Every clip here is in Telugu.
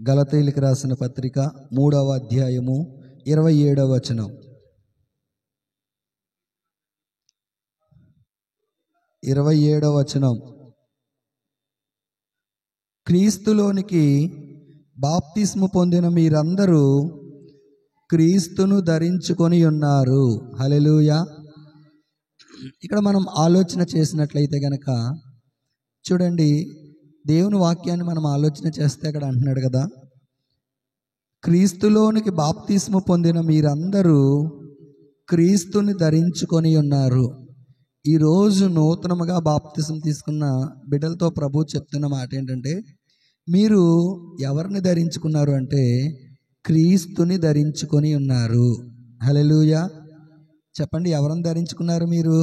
గలతీయులకు రాసిన పత్రిక 3వ అధ్యాయము 27వ వచనం. 27వ వచనం. క్రీస్తులోనికి బాప్తిస్ము పొందిన మీరందరూ క్రీస్తును ధరించుకొని ఉన్నారు. హల్లెలూయా. ఇక్కడ మనం ఆలోచన చేసినట్లయితే గనక చూడండి, దేవుని వాక్యాన్ని మనం ఆలోచన చేస్తే అక్కడ అంటున్నాడు కదా, క్రీస్తులోనికి బాప్తిస్ము పొందిన మీరందరూ క్రీస్తుని ధరించుకొని ఉన్నారు. ఈరోజు నూతనముగా బాప్తిస్ము తీసుకున్న బిడ్డలతో ప్రభు చెప్తున్న మాట ఏంటంటే, మీరు ఎవరిని ధరించుకున్నారు అంటే క్రీస్తుని ధరించుకొని ఉన్నారు. హల్లెలూయా. చెప్పండి, ఎవరిని ధరించుకున్నారు మీరు?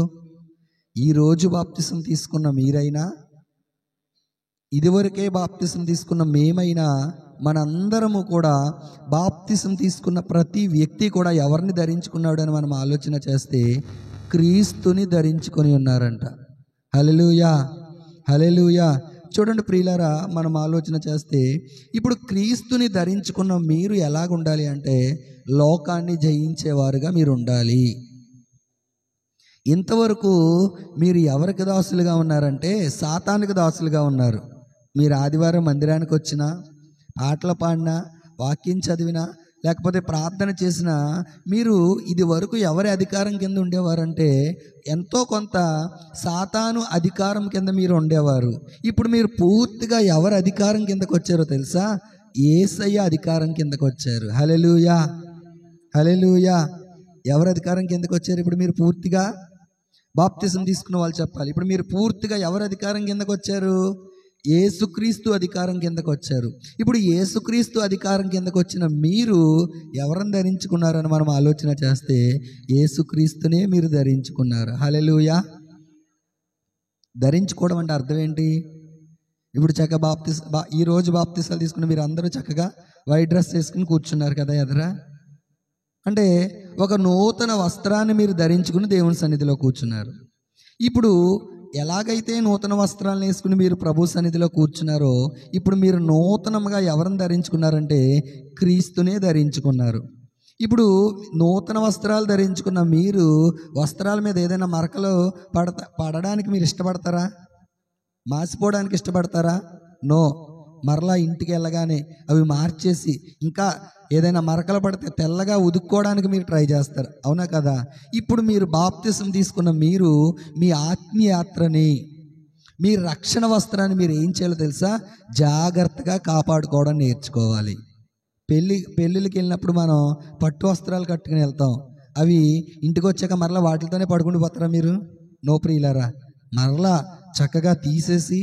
ఈరోజు బాప్తిస్ము తీసుకున్న మీరైనా, ఇదివరకే బాప్తిస్ము తీసుకున్న మేమైనా, మనందరము కూడా బాప్తిస్ము తీసుకున్న ప్రతి వ్యక్తి కూడా ఎవరిని ధరించుకున్నాడు అని మనం ఆలోచన చేస్తే క్రీస్తుని ధరించుకొని ఉన్నారంట. హల్లెలూయా, హల్లెలూయా. చూడండి ప్రియులారా, మనం ఆలోచన చేస్తే ఇప్పుడు క్రీస్తుని ధరించుకున్న మీరు ఎలాగ ఉండాలి అంటే లోకాన్ని జయించేవారుగా మీరు ఉండాలి. ఇంతవరకు మీరు ఎవరికి దాసులుగా ఉన్నారంటే సాతానుకు దాసులుగా ఉన్నారు. మీరు ఆదివారం మందిరానికి వచ్చినా, పాటలు పాడినా, వాక్యం చదివినా, లేకపోతే ప్రార్థన చేసినా మీరు ఇది వరకు ఎవరి అధికారం కింద ఉండేవారంటే ఎంతో కొంత సాతాను అధికారం కింద మీరు ఉండేవారు. ఇప్పుడు మీరు పూర్తిగా ఎవరి అధికారం కిందకు వచ్చారో తెలుసా? యేసయ్య అధికారం కిందకు వచ్చారు. హల్లెలూయా, హల్లెలూయా. ఎవరి అధికారం కిందకు వచ్చారు? ఇప్పుడు మీరు పూర్తిగా బాప్తిజం తీసుకున్న వాళ్ళు చెప్పాలి. ఇప్పుడు మీరు పూర్తిగా ఎవరి అధికారం కిందకు వచ్చారు? యేసుక్రీస్తు అధికారం కిందకు వచ్చారు. ఇప్పుడు యేసుక్రీస్తు అధికారం కిందకు వచ్చిన మీరు ఎవరిని ధరించుకున్నారని మనం ఆలోచన చేస్తే యేసుక్రీస్తునే మీరు ధరించుకున్నారు. హల్లెలూయా. ధరించుకోవడం అంటే అర్థం ఏంటి? ఇప్పుడు చక్కగా ఈరోజు బాప్తిసాలు తీసుకుని మీరు అందరూ చక్కగా వైట్ డ్రెస్ వేసుకుని కూర్చున్నారు కదా ఎదరా. అంటే ఒక నూతన వస్త్రాన్ని మీరు ధరించుకుని దేవుని సన్నిధిలో కూర్చున్నారు. ఇప్పుడు ఎలాగైతే నూతన వస్త్రాలను వేసుకుని మీరు ప్రభు సన్నిధిలో కూర్చున్నారో, ఇప్పుడు మీరు నూతనంగా ఎవరిని ధరించుకున్నారంటే క్రీస్తునే ధరించుకున్నారు. ఇప్పుడు నూతన వస్త్రాలు ధరించుకున్న మీరు వస్త్రాల మీద ఏదైనా మరకలు పడడానికి మీరు ఇష్టపడతారా? మాసిపోవడానికి ఇష్టపడతారా? నో. మరలా ఇంటికి వెళ్ళగానే అవి మార్చేసి ఇంకా ఏదైనా మరకలు పడితే తెల్లగా ఉదుక్కోవడానికి మీరు ట్రై చేస్తారు, అవునా కదా? ఇప్పుడు మీరు బాప్తిసం తీసుకున్న మీరు మీ ఆత్మీయాత్రని, మీ రక్షణ వస్త్రాన్ని మీరు ఏం చేయాలో తెలుసా? జాగ్రత్తగా కాపాడుకోవడం నేర్చుకోవాలి. పెళ్ళిళ్ళకి వెళ్ళినప్పుడు మనం పట్టు వస్త్రాలు కట్టుకుని వెళ్తాం. అవి ఇంటికి వచ్చాక మరలా వాటితోనే పడుకుని పోతారా మీరు? నో ప్రియులారా. మరలా చక్కగా తీసేసి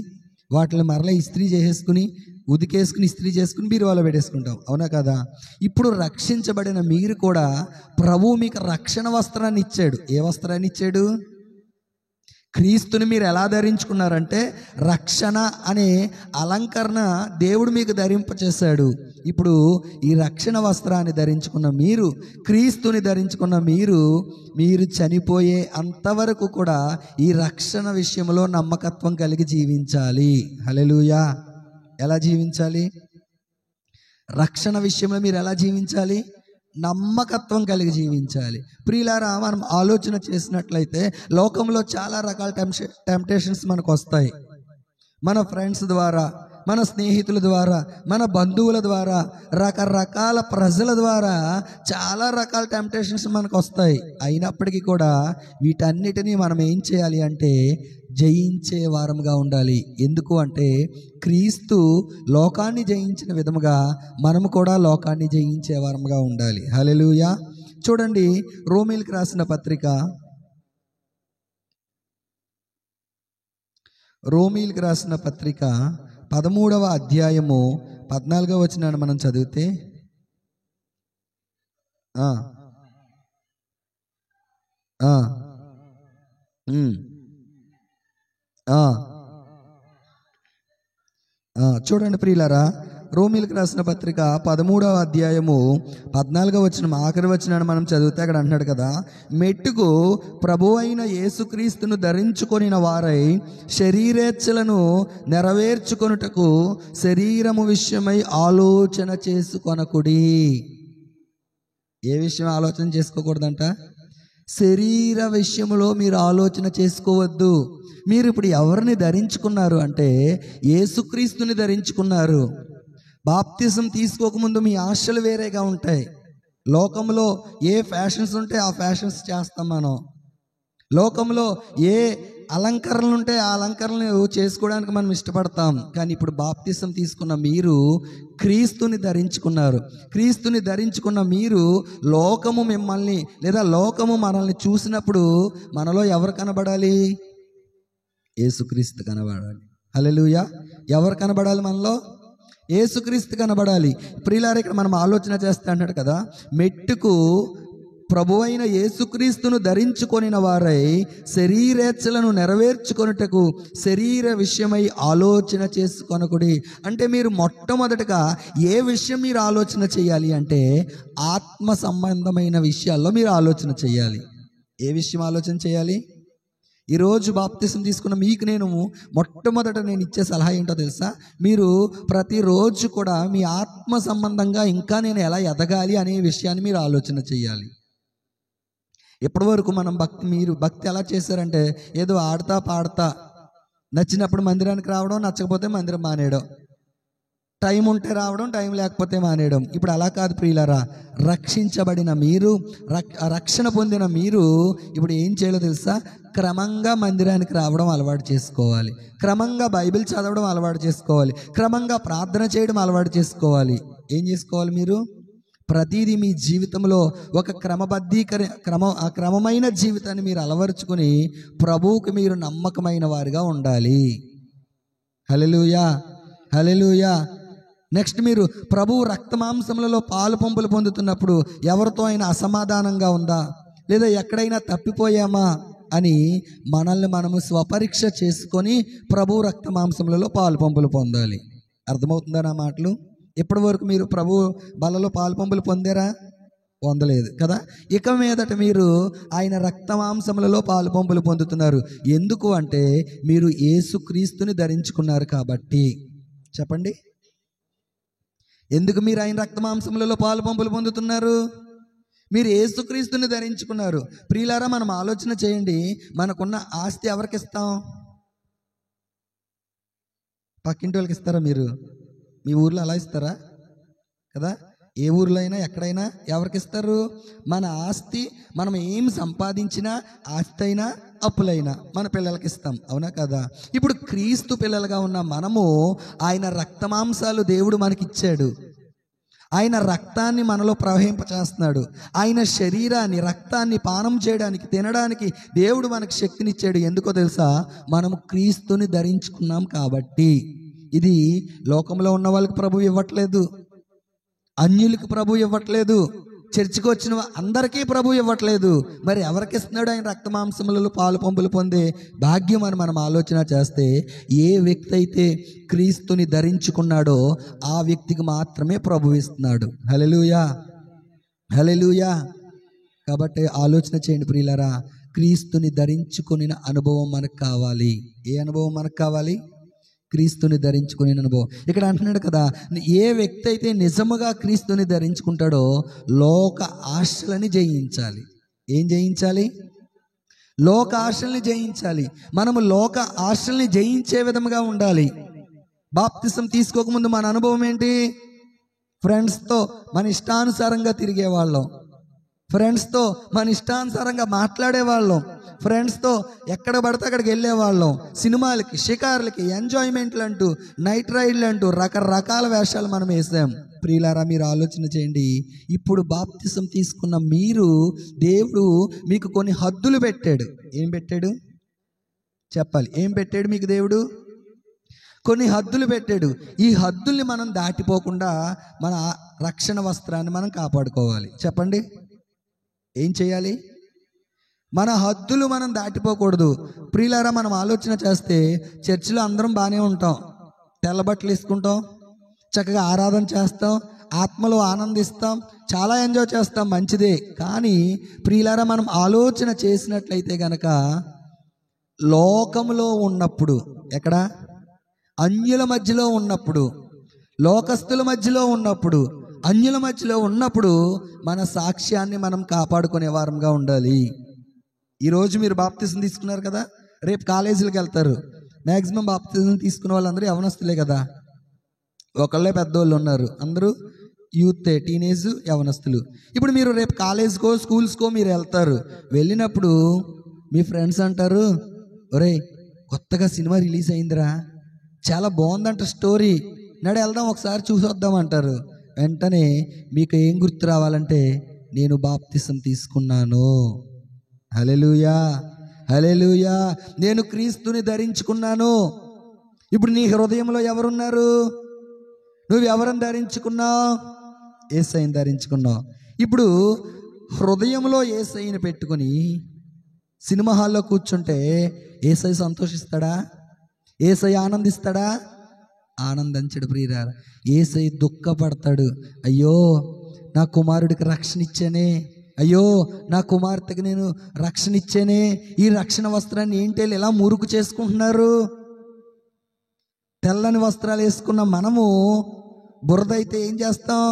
వాటిని మరలా ఇస్త్రీ చేసేసుకుని, ఉతికేసుకుని, ఇస్త్రీ చేసుకుని బీరువాలో పెట్టేసుకుంటాం, అవునా కదా? ఇప్పుడు రక్షించబడిన మీరు కూడా ప్రభువు మీకు రక్షణ వస్త్రాన్ని ఇచ్చాడు. ఏ వస్త్రాన్ని ఇచ్చాడు? క్రీస్తుని మీరు ఎలా ధరించుకున్నారంటే రక్షణ అనే అలంకరణ దేవుడు మీకు ధరింపచేశాడు. ఇప్పుడు ఈ రక్షణ వస్త్రాన్ని ధరించుకున్న మీరు, క్రీస్తుని ధరించుకున్న మీరు చనిపోయే అంతవరకు కూడా ఈ రక్షణ విషయంలో నమ్మకత్వం కలిగి జీవించాలి. హల్లెలూయా. ఎలా జీవించాలి? రక్షణ విషయంలో మీరు ఎలా జీవించాలి? నమ్మకత్వం కలిగి జీవించాలి. ప్రియులారా, మనం ఆలోచన చేసినట్లయితే లోకంలో చాలా రకాల టెంప్టేషన్స్ మనకు వస్తాయి. మన ఫ్రెండ్స్ ద్వారా, మన స్నేహితుల ద్వారా, మన బంధువుల ద్వారా, రకరకాల ప్రజల ద్వారా చాలా రకాల టెంప్టేషన్స్ మనకు వస్తాయి. అయినప్పటికీ కూడా వీటన్నిటినీ మనం ఏం చేయాలి అంటే జయించే వారముగా ఉండాలి. ఎందుకు అంటే క్రీస్తు లోకాన్ని జయించిన విధముగా మనము కూడా లోకాన్ని జయించే వారముగా ఉండాలి. హల్లెలూయా. చూడండి, రోమీయులకు రాసిన పత్రిక 13వ అధ్యాయము 14వ వచనాన్ని మనం చదివితే చూడండి ప్రియులారా, రోమీలకు రాసిన పత్రిక 13వ అధ్యాయము 14వ వచనం ఆఖరి వచనాన్ని మనం చదివితే అక్కడ అంటున్నాడు కదా, మెట్టుకు ప్రభు అయిన యేసుక్రీస్తును ధరించుకొనిన వారై శరీరేచ్ఛలను నెరవేర్చుకొనుటకు శరీరము విషయమై ఆలోచన చేసుకొనకుడి. ఏ విషయం ఆలోచన చేసుకోకూడదంట? శరీర విషయంలో మీరు ఆలోచన చేసుకోవద్దు. మీరు ఇప్పుడు ఎవరిని ధరించుకున్నారు అంటే యేసుక్రీస్తుని ధరించుకున్నారు. బాప్తిజం తీసుకోకముందు మీ ఆశలు వేరేగా ఉంటాయి. లోకంలో ఏ ఫ్యాషన్స్ ఉంటే ఆ ఫ్యాషన్స్ చేస్తాం మనం. లోకంలో ఏ అలంకరణలు ఉంటే ఆ అలంకరణలు చేసుకోవడానికి మనం ఇష్టపడతాం. కానీ ఇప్పుడు బాప్తిజం తీసుకున్న మీరు క్రీస్తుని ధరించుకున్నారు. క్రీస్తుని ధరించుకున్న మీరు లోకము మిమ్మల్ని లేదా లోకము మనల్ని చూసినప్పుడు మనలో ఎవరు కనబడాలి? యేసుక్రీస్తు కనబడాలి. హల్లెలూయా. ఎవరు కనబడాలి మనలో? యేసుక్రీస్తు కనబడాలి. ప్రియులారా, ఇక్కడ మనం ఆలోచన చేస్తా అన్నాడు కదా, మెట్టుకు ప్రభువైన యేసుక్రీస్తును ధరించుకొనిన వారై శరీరేచ్ఛలను నెరవేర్చుకొనుటకు శరీర విషయమై ఆలోచన చేసుకొనకుడి. అంటే మీరు మొట్టమొదటగా ఏ విషయం మీరు ఆలోచన చేయాలి అంటే ఆత్మ సంబంధమైన విషయాల్లో మీరు ఆలోచన చేయాలి. ఏ విషయం ఆలోచన చేయాలి? ఈరోజు బాప్తిసం తీసుకున్న మీకు మొట్టమొదట నేను ఇచ్చే సలహా ఏంటో తెలుసా? మీరు ప్రతిరోజు కూడా మీ ఆత్మ సంబంధంగా ఇంకా నేను ఎలా ఎదగాలి అనే విషయాన్ని మీరు ఆలోచన చేయాలి. ఎప్పటి వరకు మీరు భక్తి ఎలా చేశారంటే ఏదో ఆడతా పాడతా, నచ్చినప్పుడు మందిరానికి రావడం, నచ్చకపోతే మందిరం మానేయడం, టైం ఉంటే రావడం, టైం లేకపోతే మానేయడం. ఇప్పుడు అలా కాదు ప్రియులారా. రక్షించబడిన మీరు, రక్షణ పొందిన మీరు ఇప్పుడు ఏం చేయాలో తెలుసా? క్రమంగా మందిరానికి రావడం అలవాటు చేసుకోవాలి. క్రమంగా బైబిల్ చదవడం అలవాటు చేసుకోవాలి. క్రమంగా ప్రార్థన చేయడం అలవాటు చేసుకోవాలి. ఏం చేసుకోవాలి? మీరు ప్రతిదీ మీ జీవితంలో ఒక క్రమమైన జీవితాన్ని మీరు అలవరుచుకుని ప్రభువుకి మీరు నమ్మకమైన వారిగా ఉండాలి. హల్లెలూయా, హల్లెలూయా. నెక్స్ట్, మీరు ప్రభువు రక్తమాంసములలో పాలు పంపులు పొందుతున్నప్పుడు ఎవరితో అయినా అసమాధానంగా ఉందా లేదా ఎక్కడైనా తప్పిపోయామా అని మనల్ని మనము స్వపరీక్ష చేసుకొని ప్రభువు రక్తమాంసములలో పాలు పంపులు పొందాలి. అర్థమవుతుందా నా మాటలు? ఇప్పటి వరకు మీరు ప్రభు బలలో పాలు పంపులు పొందారా? పొందలేదు కదా. ఇక మీదట మీరు ఆయన రక్తమాంసములలో పాలు పంపులు పొందుతున్నారు. ఎందుకు అంటే మీరు యేసుక్రీస్తుని ధరించుకున్నారు కాబట్టి. చెప్పండి, ఎందుకు మీరు ఆయన రక్తమాంసములలో పాలు పంపులు పొందుతున్నారు? మీరు యేసుక్రీస్తుని ధరించుకున్నారు. ప్రియులారా, మనం ఆలోచన చేయండి. మనకున్న ఆస్తి ఎవరికి ఇస్తాం? పక్కింటి వాళ్ళకి ఇస్తారా? మీరు మీ ఊర్లో అలా ఇస్తారా? కదా. ఏ ఊర్లో అయినా ఎక్కడైనా ఎవరికి ఇస్తారు? మన ఆస్తి మనం ఏం సంపాదించినా, ఆస్తి అయినా అప్పులైనా మన పిల్లలకి ఇస్తాం. అవునా కదా? ఇప్పుడు క్రీస్తు పిల్లలుగా ఉన్న మనము ఆయన రక్తమాంసాలు దేవుడు మనకిచ్చాడు. ఆయన రక్తాన్ని మనలో ప్రవహింపచేస్తున్నాడు. ఆయన శరీరాన్ని, రక్తాన్ని పానం చేయడానికి, తినడానికి దేవుడు మనకు శక్తినిచ్చాడు. ఎందుకో తెలుసా? మనము క్రీస్తుని ధరించుకున్నాం కాబట్టి. ఇది లోకంలో ఉన్న వాళ్ళకి ప్రభువు ఇవ్వట్లేదు, అన్యులకు ప్రభు ఇవ్వట్లేదు, చర్చికి వచ్చిన అందరికీ ప్రభు ఇవ్వట్లేదు. మరి ఎవరికి ఇస్తున్నాడు ఆయన రక్తమాంసములలో పాలు పంపులు పొందే భాగ్యం అని మనం ఆలోచన చేస్తే, ఏ వ్యక్తి అయితే క్రీస్తుని ధరించుకున్నాడో ఆ వ్యక్తికి మాత్రమే ప్రభు ఇస్తున్నాడు. హల్లెలూయా, హల్లెలూయా. కాబట్టి ఆలోచన చేయండి ప్రియులారా, క్రీస్తుని ధరించుకుని అనుభవం మనకు కావాలి. ఏ అనుభవం మనకు కావాలి? క్రీస్తుని ధరించుకునే అనుభవం. ఇక్కడ అంటున్నాడు కదా, ఏ వ్యక్తి అయితే నిజముగా క్రీస్తుని ధరించుకుంటాడో లోక ఆశలని జయించాలి. ఏం జయించాలి? లోక ఆశల్ని జయించాలి. మనము లోక ఆశల్ని జయించే విధముగా ఉండాలి. బాప్తిసం తీసుకోకముందు మన అనుభవం ఏంటి? ఫ్రెండ్స్తో మన ఇష్టానుసారంగా తిరిగేవాళ్ళం, ఫ్రెండ్స్తో మన ఇష్టానుసారంగా మాట్లాడేవాళ్ళం, ఫ్రెండ్స్తో ఎక్కడ పడితే అక్కడికి వెళ్ళేవాళ్ళం. సినిమాలకి, షికార్లకి, ఎంజాయ్మెంట్లు అంటూ, నైట్ రైడ్లు అంటూ రకరకాల వేషాలు మనం వేసాం. ప్రియులారా, మీరు ఆలోచన చేయండి. ఇప్పుడు బాప్తిసం తీసుకున్న మీరు, దేవుడు మీకు కొన్ని హద్దులు పెట్టాడు. ఏం పెట్టాడు చెప్పాలి? ఏం పెట్టాడు మీకు దేవుడు? కొన్ని హద్దులు పెట్టాడు. ఈ హద్దుల్ని మనం దాటిపోకుండా మన రక్షణ వస్త్రాన్ని మనం కాపాడుకోవాలి. చెప్పండి, ఏం చేయాలి? మన హద్దులు మనం దాటిపోకూడదు. ప్రియులారా, మనం ఆలోచన చేస్తే చర్చిలో అందరం బాగానే ఉంటాం, తెల్ల బట్టలు వేసుకుంటాం, చక్కగా ఆరాధన చేస్తాం, ఆత్మలో ఆనందిస్తాం, చాలా ఎంజాయ్ చేస్తాం, మంచిదే. కానీ ప్రియులారా, మనం ఆలోచన చేసినట్లయితే గనక లోకములో ఉన్నప్పుడు, ఎక్కడ అన్యుల మధ్యలో ఉన్నప్పుడు, లోకస్తుల మధ్యలో ఉన్నప్పుడు, అన్యుల మధ్యలో ఉన్నప్పుడు మన సాక్ష్యాన్ని మనం కాపాడుకునే వారంగా ఉండాలి. ఈరోజు మీరు బాప్తిజం తీసుకున్నారు కదా, రేపు కాలేజీలకు వెళ్తారు. మ్యాక్సిమం బాప్తిజం తీసుకున్న వాళ్ళందరూ యవనస్తులే కదా, ఒకళ్ళే పెద్దోళ్ళు ఉన్నారు, అందరూ యూతే, టీనేజ్ యవనస్తులు. ఇప్పుడు మీరు రేపు కాలేజ్కో స్కూల్స్కో మీరు వెళ్తారు. వెళ్ళినప్పుడు మీ ఫ్రెండ్స్ అంటారు, ఒరే కొత్తగా సినిమా రిలీజ్ అయిందిరా, చాలా బాగుందంట స్టోరీ, నడు వెళ్దాం ఒకసారి చూసొద్దాం అంటారు. వెంటనే మీకు ఏం గుర్తు రావాలంటే, నేను బాప్తిసం తీసుకున్నాను, హల్లెలూయా హల్లెలూయా, నేను క్రీస్తుని ధరించుకున్నాను. ఇప్పుడు నీ హృదయంలో ఎవరున్నారు? నువ్వు ఎవరిని ధరించుకున్నావు? యేసయ్యని ధరించుకున్నావు. ఇప్పుడు హృదయంలో యేసయ్యని పెట్టుకుని సినిమా హాల్లో కూర్చుంటే యేసయ్య సంతోషిస్తాడా? యేసయ్య ఆనందిస్తాడా? ఆనందించడు ప్రియులారా. యేసయ్య దుఃఖపడతాడు. అయ్యో నా కుమారుడికి రక్షణ ఇచ్చానే, అయ్యో నా కుమార్తెకి నేను రక్షణ ఇచ్చానే, ఈ రక్షణ వస్త్రాన్ని ఏంటి ఇలా మురుకు చేసుకుంటున్నారు? తెల్లని వస్త్రాలు వేసుకున్న మనము బురద అయితే ఏం చేస్తాం?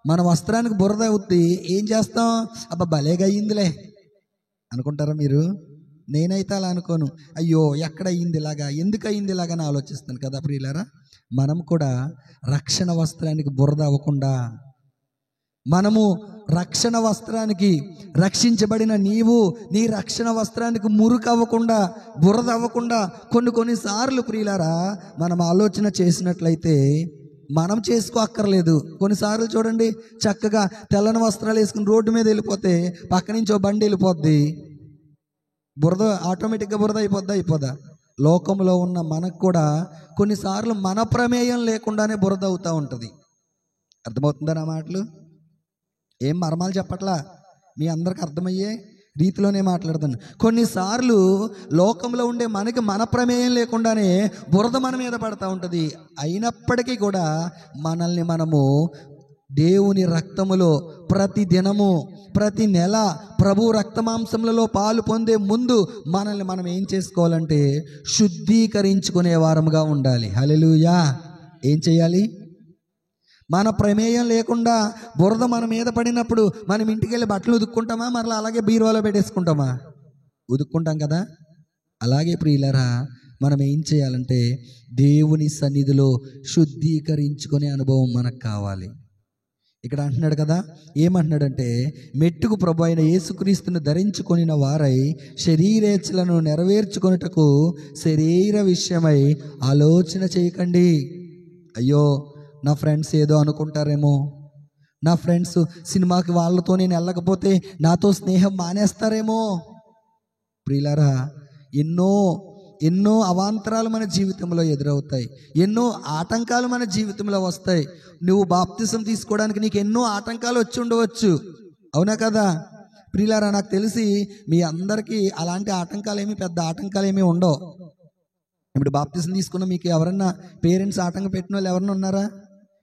మన వస్త్రానికి బురద అవుద్ది, ఏం చేస్తాం? అబ్బా భలేగా అయ్యిందిలే అనుకుంటారా మీరు? నేనైతే అలా అనుకోను. అయ్యో ఎక్కడ అయ్యింది ఇలాగా, ఎందుకు అయ్యింది ఇలాగా అని ఆలోచిస్తాను కదా ప్రియులారా. మనం కూడా రక్షణ వస్త్రానికి బురద అవ్వకుండా, మనము రక్షణ వస్త్రానికి, రక్షించబడిన నీవు నీ రక్షణ వస్త్రానికి మురుకు అవ్వకుండా, బురద అవ్వకుండా కొన్నిసార్లు ప్రియులారా మనం ఆలోచన చేసినట్లయితే మనం చేసుకోక్కర్లేదు. కొన్నిసార్లు చూడండి, చక్కగా తెల్లని వస్త్రాలు వేసుకుని రోడ్డు మీద వెళ్ళిపోతే పక్క నుంచి ఓ బండి వెళ్ళిపోద్ది, బురద ఆటోమేటిక్గా బురద అయిపోద్దా? లోకంలో ఉన్న మనకు కూడా కొన్నిసార్లు మన ప్రమేయం లేకుండానే బురద అవుతూ ఉంటుంది. అర్థమవుతుందా నా మాటలు? ఏం మర్మాలు చెప్పట్లా, మీ అందరికి అర్థమయ్యే రీతిలోనే మాట్లాడుతాను. కొన్నిసార్లు లోకంలో ఉండే మనకి మన ప్రమేయం లేకుండానే బురద మన మీద పడతా ఉంటుంది. అయినప్పటికీ కూడా మనల్ని మనము దేవుని రక్తములో ప్రతి దినము, ప్రతి నెల ప్రభు రక్తమాంసములలో పాలు పొందే ముందు మనల్ని మనం ఏం చేసుకోవాలంటే శుద్ధీకరించుకునే వారముగా ఉండాలి. హల్లెలూయా. ఏం చేయాలి? మన ప్రమేయం లేకుండా బురద మన మీద పడినప్పుడు మనం ఇంటికి వెళ్ళి బట్టలు ఉదుక్కుంటామా? మరలా అలాగే బీరువాలో పెట్టేసుకుంటామా? ఉదుక్కుంటాం కదా. అలాగే ప్రియులారా, మనం ఏం చేయాలంటే దేవుని సన్నిధిలో శుద్ధీకరించుకునే అనుభవం మనకు కావాలి. ఇక్కడ అంటున్నాడు కదా, ఏమంటున్నాడంటే మెట్టుకు ప్రభు అయిన యేసుక్రీస్తును ధరించుకొనిన వారై శరీరేచ్ఛలను నెరవేర్చుకొనుటకు శరీర విషయమై ఆలోచన చేయకండి. అయ్యో నా ఫ్రెండ్స్ ఏదో అనుకుంటారేమో, నా ఫ్రెండ్స్ సినిమాకి వాళ్ళతో నేను వెళ్ళకపోతే నాతో స్నేహం మానేస్తారేమో. ప్రియులారా, ఎన్నో అవాంతరాలు మన జీవితంలో ఎదురవుతాయి, ఎన్నో ఆటంకాలు మన జీవితంలో వస్తాయి. నువ్వు బాప్తిసం తీసుకోవడానికి నీకు ఎన్నో ఆటంకాలు వచ్చి ఉండవచ్చు, అవునా కదా ప్రియులారా? నాకు తెలిసి మీ అందరికీ అలాంటి ఆటంకాలు ఏమి, పెద్ద ఆటంకాలు ఏమీ ఉండవు. ఇప్పుడు బాప్తిసం తీసుకున్న మీకు ఎవరన్నా పేరెంట్స్ ఆటంకం పెట్టిన వాళ్ళు ఎవరన్నా ఉన్నారా?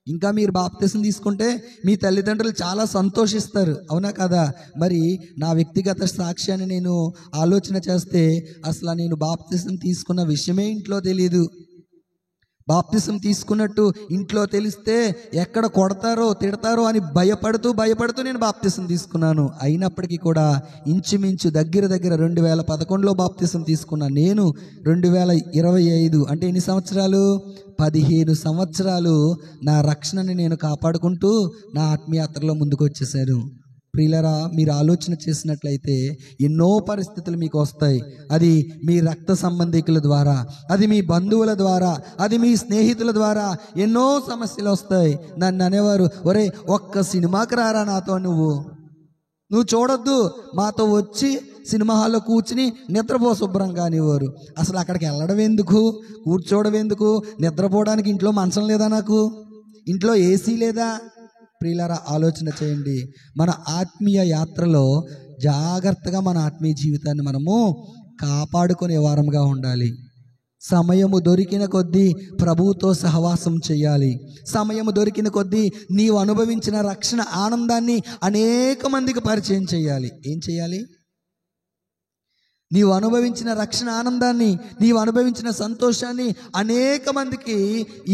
ఇంకా మీరు బాప్తిసం తీసుకుంటే మీ తల్లిదండ్రులు చాలా సంతోషిస్తారు, అవునా కదా? మరి నా వ్యక్తిగత సాక్ష్యాన్ని నేను ఆలోచన చేస్తే అసలు నేను బాప్తిసం తీసుకున్న విషయమే ఇంట్లో తెలియదు. బాప్తిసం తీసుకున్నట్టు ఇంట్లో తెలిస్తే ఎక్కడ కొడతారో తిడతారో అని భయపడుతూ నేను బాప్తిసం తీసుకున్నాను. అయినప్పటికీ కూడా ఇంచుమించు దగ్గర 2011లో బాప్తిసం తీసుకున్నాను. నేను 2025 అంటే ఎన్ని సంవత్సరాలు? 15 సంవత్సరాలు నా రక్షణని నేను కాపాడుకుంటూ నా ఆత్మీయాత్రలో ముందుకు వచ్చేసాను. ప్రియులరా, మీరు ఆలోచన చేసినట్లయితే ఎన్నో పరిస్థితులు మీకు వస్తాయి. అది మీ రక్త సంబంధికుల ద్వారా, అది మీ బంధువుల ద్వారా, అది మీ స్నేహితుల ద్వారా ఎన్నో సమస్యలు వస్తాయి. నన్ను అనేవారు, ఒరే ఒక్క సినిమాకి రారా నాతో, నువ్వు చూడొద్దు, మాతో వచ్చి సినిమా హాల్లో కూర్చుని నిద్రపో శుభ్రంగా అనేవారు. అసలు అక్కడికి వెళ్ళడం ఎందుకు, కూర్చోవడం ఎందుకు? నిద్రపోవడానికి ఇంట్లో మంచం లేదా? నాకు ఇంట్లో ఏసీ లేదా? ప్రియులారా, ఆలోచన చేయండి. మన ఆత్మీయ యాత్రలో జాగ్రత్తగా మన ఆత్మీయ జీవితాన్ని మనము కాపాడుకునే వారంగా ఉండాలి. సమయము దొరికిన కొద్దీ ప్రభువుతో సహవాసం చేయాలి. సమయము దొరికిన కొద్దీ నీవు అనుభవించిన రక్షణ ఆనందాన్ని అనేక మందికి పరిచయం చేయాలి. ఏం చేయాలి? నీవు అనుభవించిన రక్షణ ఆనందాన్ని, నీవు అనుభవించిన సంతోషాన్ని అనేక మందికి,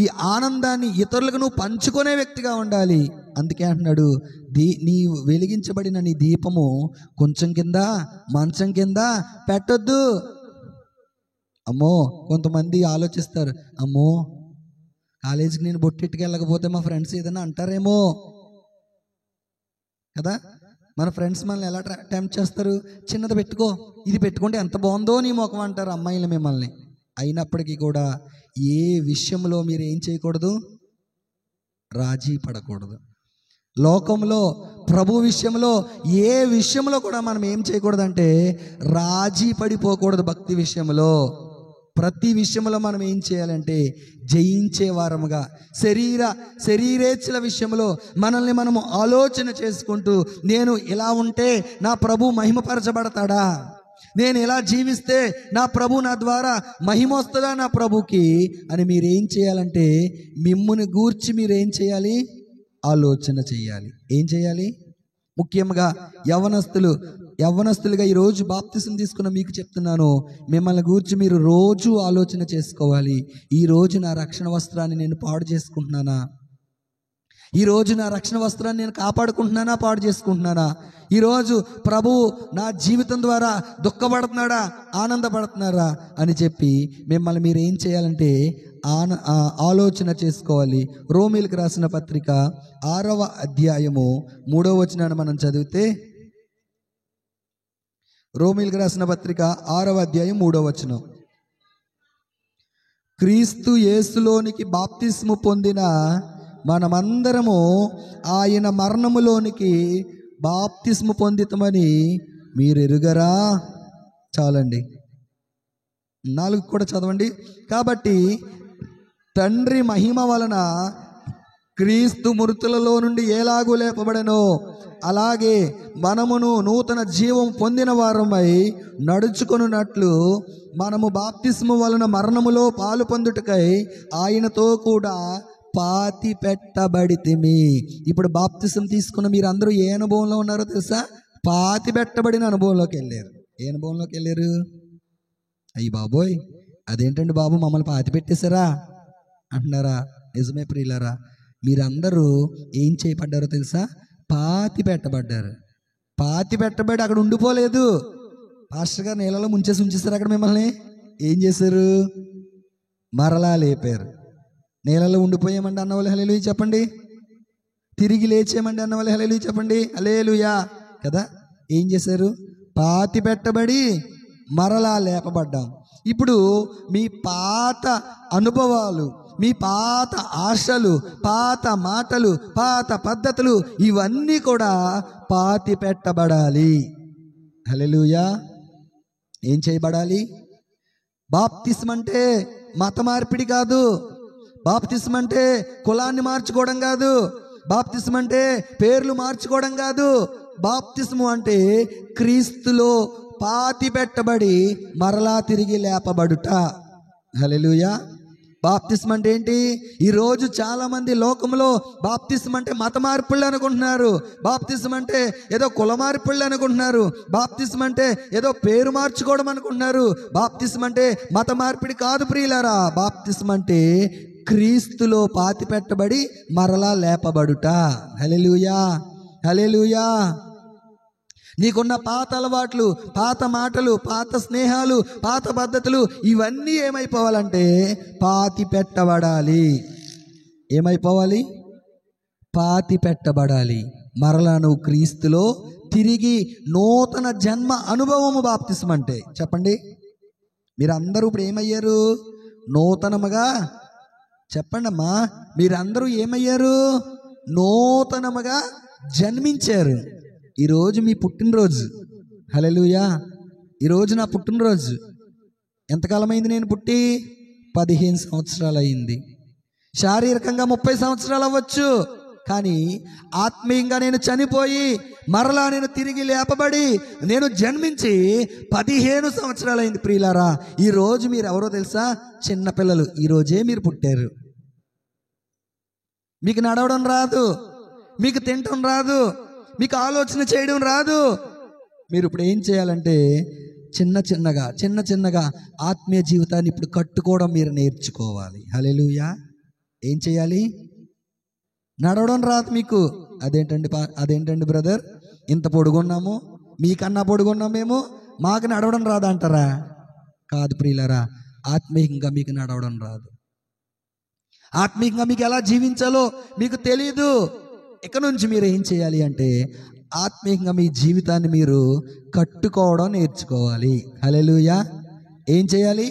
ఈ ఆనందాన్ని ఇతరులకు నువ్వు పంచుకునే వ్యక్తిగా ఉండాలి. అందుకే అంటున్నాడు, నీవు వెలిగించబడిన నీ దీపము కొంచెం కింద మంచం కింద పెట్టొద్దు. అమ్మో, కొంతమంది ఆలోచిస్తారు, అమ్మో కాలేజీకి నేను బొట్టెట్టుకు వెళ్ళకపోతే మా ఫ్రెండ్స్ ఏదైనా అంటారేమో కదా. మన ఫ్రెండ్స్ మనల్ని ఎలా టెంప్ట్ చేస్తారు, చిన్నది పెట్టుకో, ఇది పెట్టుకుంటే ఎంత బాగుందో నీ ముఖం అంటారు అమ్మాయిలు మిమ్మల్ని. అయినప్పటికీ కూడా ఏ విషయంలో మీరు ఏం చేయకూడదు? రాజీ పడకూడదు. లోకంలో ప్రభు విషయంలో ఏ విషయంలో కూడా మనం ఏం చేయకూడదంటే రాజీ పడిపోకూడదు. భక్తి విషయంలో ప్రతి విషయంలో మనం ఏం చేయాలంటే జయించే వారముగా, శరీరేచ్ఛల విషయంలో మనల్ని మనము ఆలోచన చేసుకుంటూ, నేను ఇలా ఉంటే నా ప్రభు మహిమపరచబడతాడా, నేను ఎలా జీవిస్తే నా ప్రభు నా ద్వారా మహిమ వస్తుందా నా ప్రభుకి అని మీరేం చేయాలంటే మిమ్ముని గూర్చి మీరేం చేయాలి? ఆలోచన చేయాలి. ఏం చేయాలి? ముఖ్యంగా యవ్వనస్తులుగా ఈరోజు బాప్తిసం తీసుకున్న మీకు చెప్తున్నాను, మిమ్మల్ని గూర్చి మీరు రోజు ఆలోచన చేసుకోవాలి. ఈరోజు నా రక్షణ వస్త్రాన్ని నేను పాడు చేసుకుంటున్నానా? ఈరోజు నా రక్షణ వస్త్రాన్ని నేను కాపాడుకుంటున్నానా, పాడు చేసుకుంటున్నానా? ఈరోజు ప్రభు నా జీవితం ద్వారా దుఃఖపడుతున్నాడా, ఆనందపడుతున్నారా అని చెప్పి మిమ్మల్ని మీరు ఏం చేయాలంటే ఆలోచన చేసుకోవాలి. రోమీలకు రాసిన పత్రిక 6వ అధ్యాయము 3వ వచనాన్ని మనం చదివితే, రోమీలకు రాసిన పత్రిక 6వ అధ్యాయం 3వ వచనం, క్రీస్తు యేసులోనికి బాప్తిస్ము పొందిన మనమందరము ఆయన మరణములోనికి బాప్తిస్ము పొందితమని మీరు ఎరుగరా? చాలండి, 4 కూడా చదవండి. కాబట్టి తండ్రి మహిమ వలన క్రీస్తు మృతులలో నుండి ఎలాగూ లేపబడెనో అలాగే మనమును నూతన జీవం పొందిన వారమై నడుచుకొనున్నట్లు మనము బాప్తిస్ము వలన మరణములో పాలు పొందుటకై ఆయనతో కూడా పాతి పెట్టబడితిమి. ఇప్పుడు బాప్తిసం తీసుకున్న మీరు అందరూ ఏ అనుభవంలో ఉన్నారో తెలుసా? పాతి పెట్టబడిన అనుభవంలోకి వెళ్ళారు. ఏ అనుభవంలోకి వెళ్ళారు? అయ్యి బాబోయ్, అదేంటండి బాబు మమ్మల్ని పాతి పెట్టేశారా అంటున్నారా? నిజమే ప్రియులారా, మీరందరూ ఏం చేయబడ్డారో తెలుసా? పాతి పెట్టబడ్డారు. పాతి పెట్టబడి అక్కడ ఉండిపోలేదు. పాస్టర్ గారు నీళ్ళలో ఉంచేసారు. అక్కడ మిమ్మల్ని ఏం చేశారు? మరలా లేపారు. నీళ్ళలో ఉండిపోయామండి అన్నవాళ్ళు హల్లెలూయా చెప్పండి. తిరిగి లేచేయమండి అన్నవాళ్ళు హల్లెలూయా చెప్పండి. హల్లెలూయా కదా. ఏం చేశారు? పాతి పెట్టబడి మరలా లేపబడ్డాం. ఇప్పుడు మీ పాత అనుభవాలు, మీ పాత ఆశలు, పాత మాటలు, పాత పద్ధతులు ఇవన్నీ కూడా పాతి పెట్టబడాలి. హల్లెలూయా. ఏం చేయబడాలి? బాప్తిస్మ అంటే మత మార్పిడి కాదు. బాప్తిస్మ అంటే కులాన్ని మార్చుకోవడం కాదు. బాప్తిస్మ అంటే పేర్లు మార్చుకోవడం కాదు. బాప్తిస్ము అంటే క్రీస్తులో పాతి పెట్టబడి మరలా తిరిగి లేపబడుట. హల్లెలూయా. బాప్తిస్మ అంటే ఏంటి? ఈరోజు చాలా మంది లోకంలో బాప్తిస్మ అంటే మత మార్పుళ్ళు అనుకుంటున్నారు. బాప్తిస్మ అంటే ఏదో కుల మార్పుళ్ళు అనుకుంటున్నారు. బాప్తిస్మ అంటే ఏదో పేరు మార్చుకోవడం అనుకుంటున్నారు. బాప్తిస్మ అంటే మత మార్పిడి కాదు ప్రియులారా. బాప్తిస్మ అంటే క్రీస్తులో పాతి పెట్టబడి మరలా లేపబడుట. హల్లెలూయా, హల్లెలూయా. నీకున్న పాత అలవాట్లు, పాత మాటలు, పాత స్నేహాలు, పాత పద్ధతులు ఇవన్నీ ఏమైపోవాలంటే పాతి పెట్టబడాలి. ఏమైపోవాలి? పాతి పెట్టబడాలి. మరలా నువ్వు క్రీస్తులో తిరిగి నూతన జన్మ అనుభవము బాప్తిస్మ అంటే. చెప్పండి, మీరందరూ ఇప్పుడు ఏమయ్యారు? నూతనముగా చెప్పండి అమ్మా, మీరందరూ ఏమయ్యారు? నూతనముగా జన్మించారు. ఈరోజు మీ పుట్టినరోజు. హల్లెలూయా. ఈరోజు నా పుట్టినరోజు. ఎంతకాలం అయింది నేను పుట్టి? 15 సంవత్సరాలు అయింది. శారీరకంగా 30 సంవత్సరాలు అవ్వచ్చు, కానీ ఆత్మీయంగా నేను చనిపోయి మరలా నేను తిరిగి లేపబడి నేను జన్మించి 15 సంవత్సరాలైంది ప్రియులారా. ఈరోజు మీరు ఎవరో తెలుసా? చిన్నపిల్లలు. ఈరోజే మీరు పుట్టారు. మీకు నడవడం రాదు, మీకు తినటం రాదు, మీకు ఆలోచన చేయడం రాదు. మీరు ఇప్పుడు ఏం చేయాలంటే చిన్న చిన్నగా ఆత్మీయ జీవితాన్ని ఇప్పుడు కట్టుకోవడం మీరు నేర్చుకోవాలి. హల్లెలూయా. ఏం చేయాలి? నడవడం రాదు మీకు. అదేంటండి బ్రదర్, ఇంత పొడుగున్నాము, మీకన్నా పొడుగున్నామేమో, మాకు నడవడం రాదు అంటారా? కాదు ప్రియులారా, ఆత్మీయంగా మీకు నడవడం రాదు. ఆత్మీయంగా మీకు ఎలా జీవించాలో మీకు తెలీదు. ఇక నుంచి మీరు ఏం చేయాలి అంటే ఆత్మీయంగా మీ జీవితాన్ని మీరు కట్టుకోవడం నేర్చుకోవాలి. హల్లెలూయా. ఏం చేయాలి?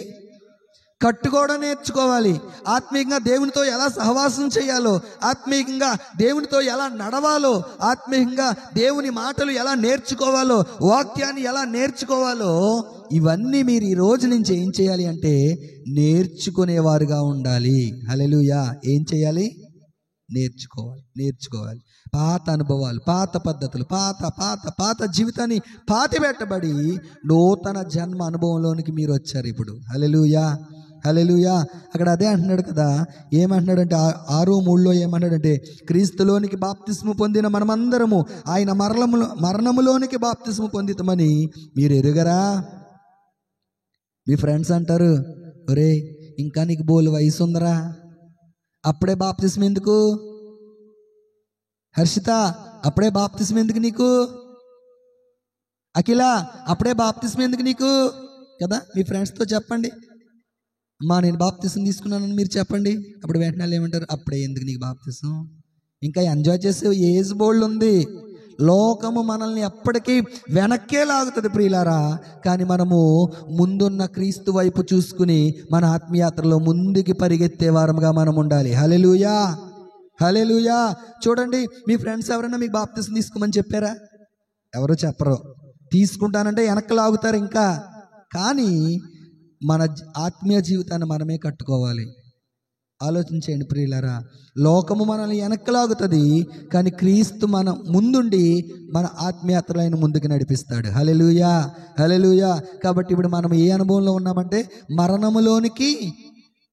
కట్టుకోవడం నేర్చుకోవాలి. ఆత్మీయంగా దేవునితో ఎలా సహవాసం చేయాలో, ఆత్మీయంగా దేవునితో ఎలా నడవాలో, ఆత్మీయంగా దేవుని మాటలు ఎలా నేర్చుకోవాలో, వాక్యాన్ని ఎలా నేర్చుకోవాలో, ఇవన్నీ మీరు ఈ రోజు నుంచి ఏం చేయాలి అంటే నేర్చుకునేవారుగా ఉండాలి. హల్లెలూయా. ఏం చేయాలి? నేర్చుకోవాలి. పాత అనుభవాలు, పాత పద్ధతులు, పాత జీవితాన్ని పాతిపెట్టబడి నూతన జన్మ అనుభవంలోనికి మీరు వచ్చారు ఇప్పుడు. హల్లెలూయా. అక్కడ అదే అంటున్నాడు కదా. ఏమంటున్నాడంటే 6:3 ఏమంటున్నాడంటే క్రీస్తులోనికి బాప్తిస్ము పొందిన మనమందరము ఆయన మరణములోనికి బాప్తిస్ము పొందితమని మీరు ఎరుగరా? మీ ఫ్రెండ్స్ అంటారు, ఒరే ఇంకా నీకు బోలు వయసు ఉందరా, అప్పుడే బాప్తిస్మ ఎందుకు? హర్షిత, అప్పుడే బాప్తిస్మ ఎందుకు నీకు? అఖిల, అప్పుడే బాప్తిస్మ ఎందుకు నీకు? కదా, మీ ఫ్రెండ్స్తో చెప్పండి, అమ్మా నేను బాప్తిస్మ తీసుకున్నానని మీరు చెప్పండి. అప్పుడు వెంటనే ఏమంటారు? అప్పుడే ఎందుకు నీకు బాప్తిస్మ? ఇంకా ఎంజాయ్ చేసే ఏజ్ బోల్డ్ ఉంది. లోకము మనల్ని ఎప్పటికీ వెనక్కే లాగుతుంది ప్రియులారా. కానీ మనము ముందున్న క్రీస్తు వైపు చూసుకుని మన ఆత్మీయాత్రలో ముందుకి పరిగెత్తే వారముగా మనం ఉండాలి. హల్లెలూయా. చూడండి, మీ ఫ్రెండ్స్ ఎవరైనా మీకు బాప్తిస్మ తీసుకోమని చెప్పారా? ఎవరు చెప్పరు. తీసుకుంటానంటే వెనక్కి లాగుతారు ఇంకా. కానీ మన ఆత్మీయ జీవితాన్ని మనమే కట్టుకోవాలి. ఆలోచించేయండి ప్రియులారా. లోకము మనల్ని వెనక్కలాగుతుంది, కానీ క్రీస్తు మన ముందుండి మన ఆత్మీయతలైన ముందుకు నడిపిస్తాడు. హల్లెలూయా. కాబట్టి ఇప్పుడు మనం ఏ అనుభవంలో ఉన్నామంటే మరణములోనికి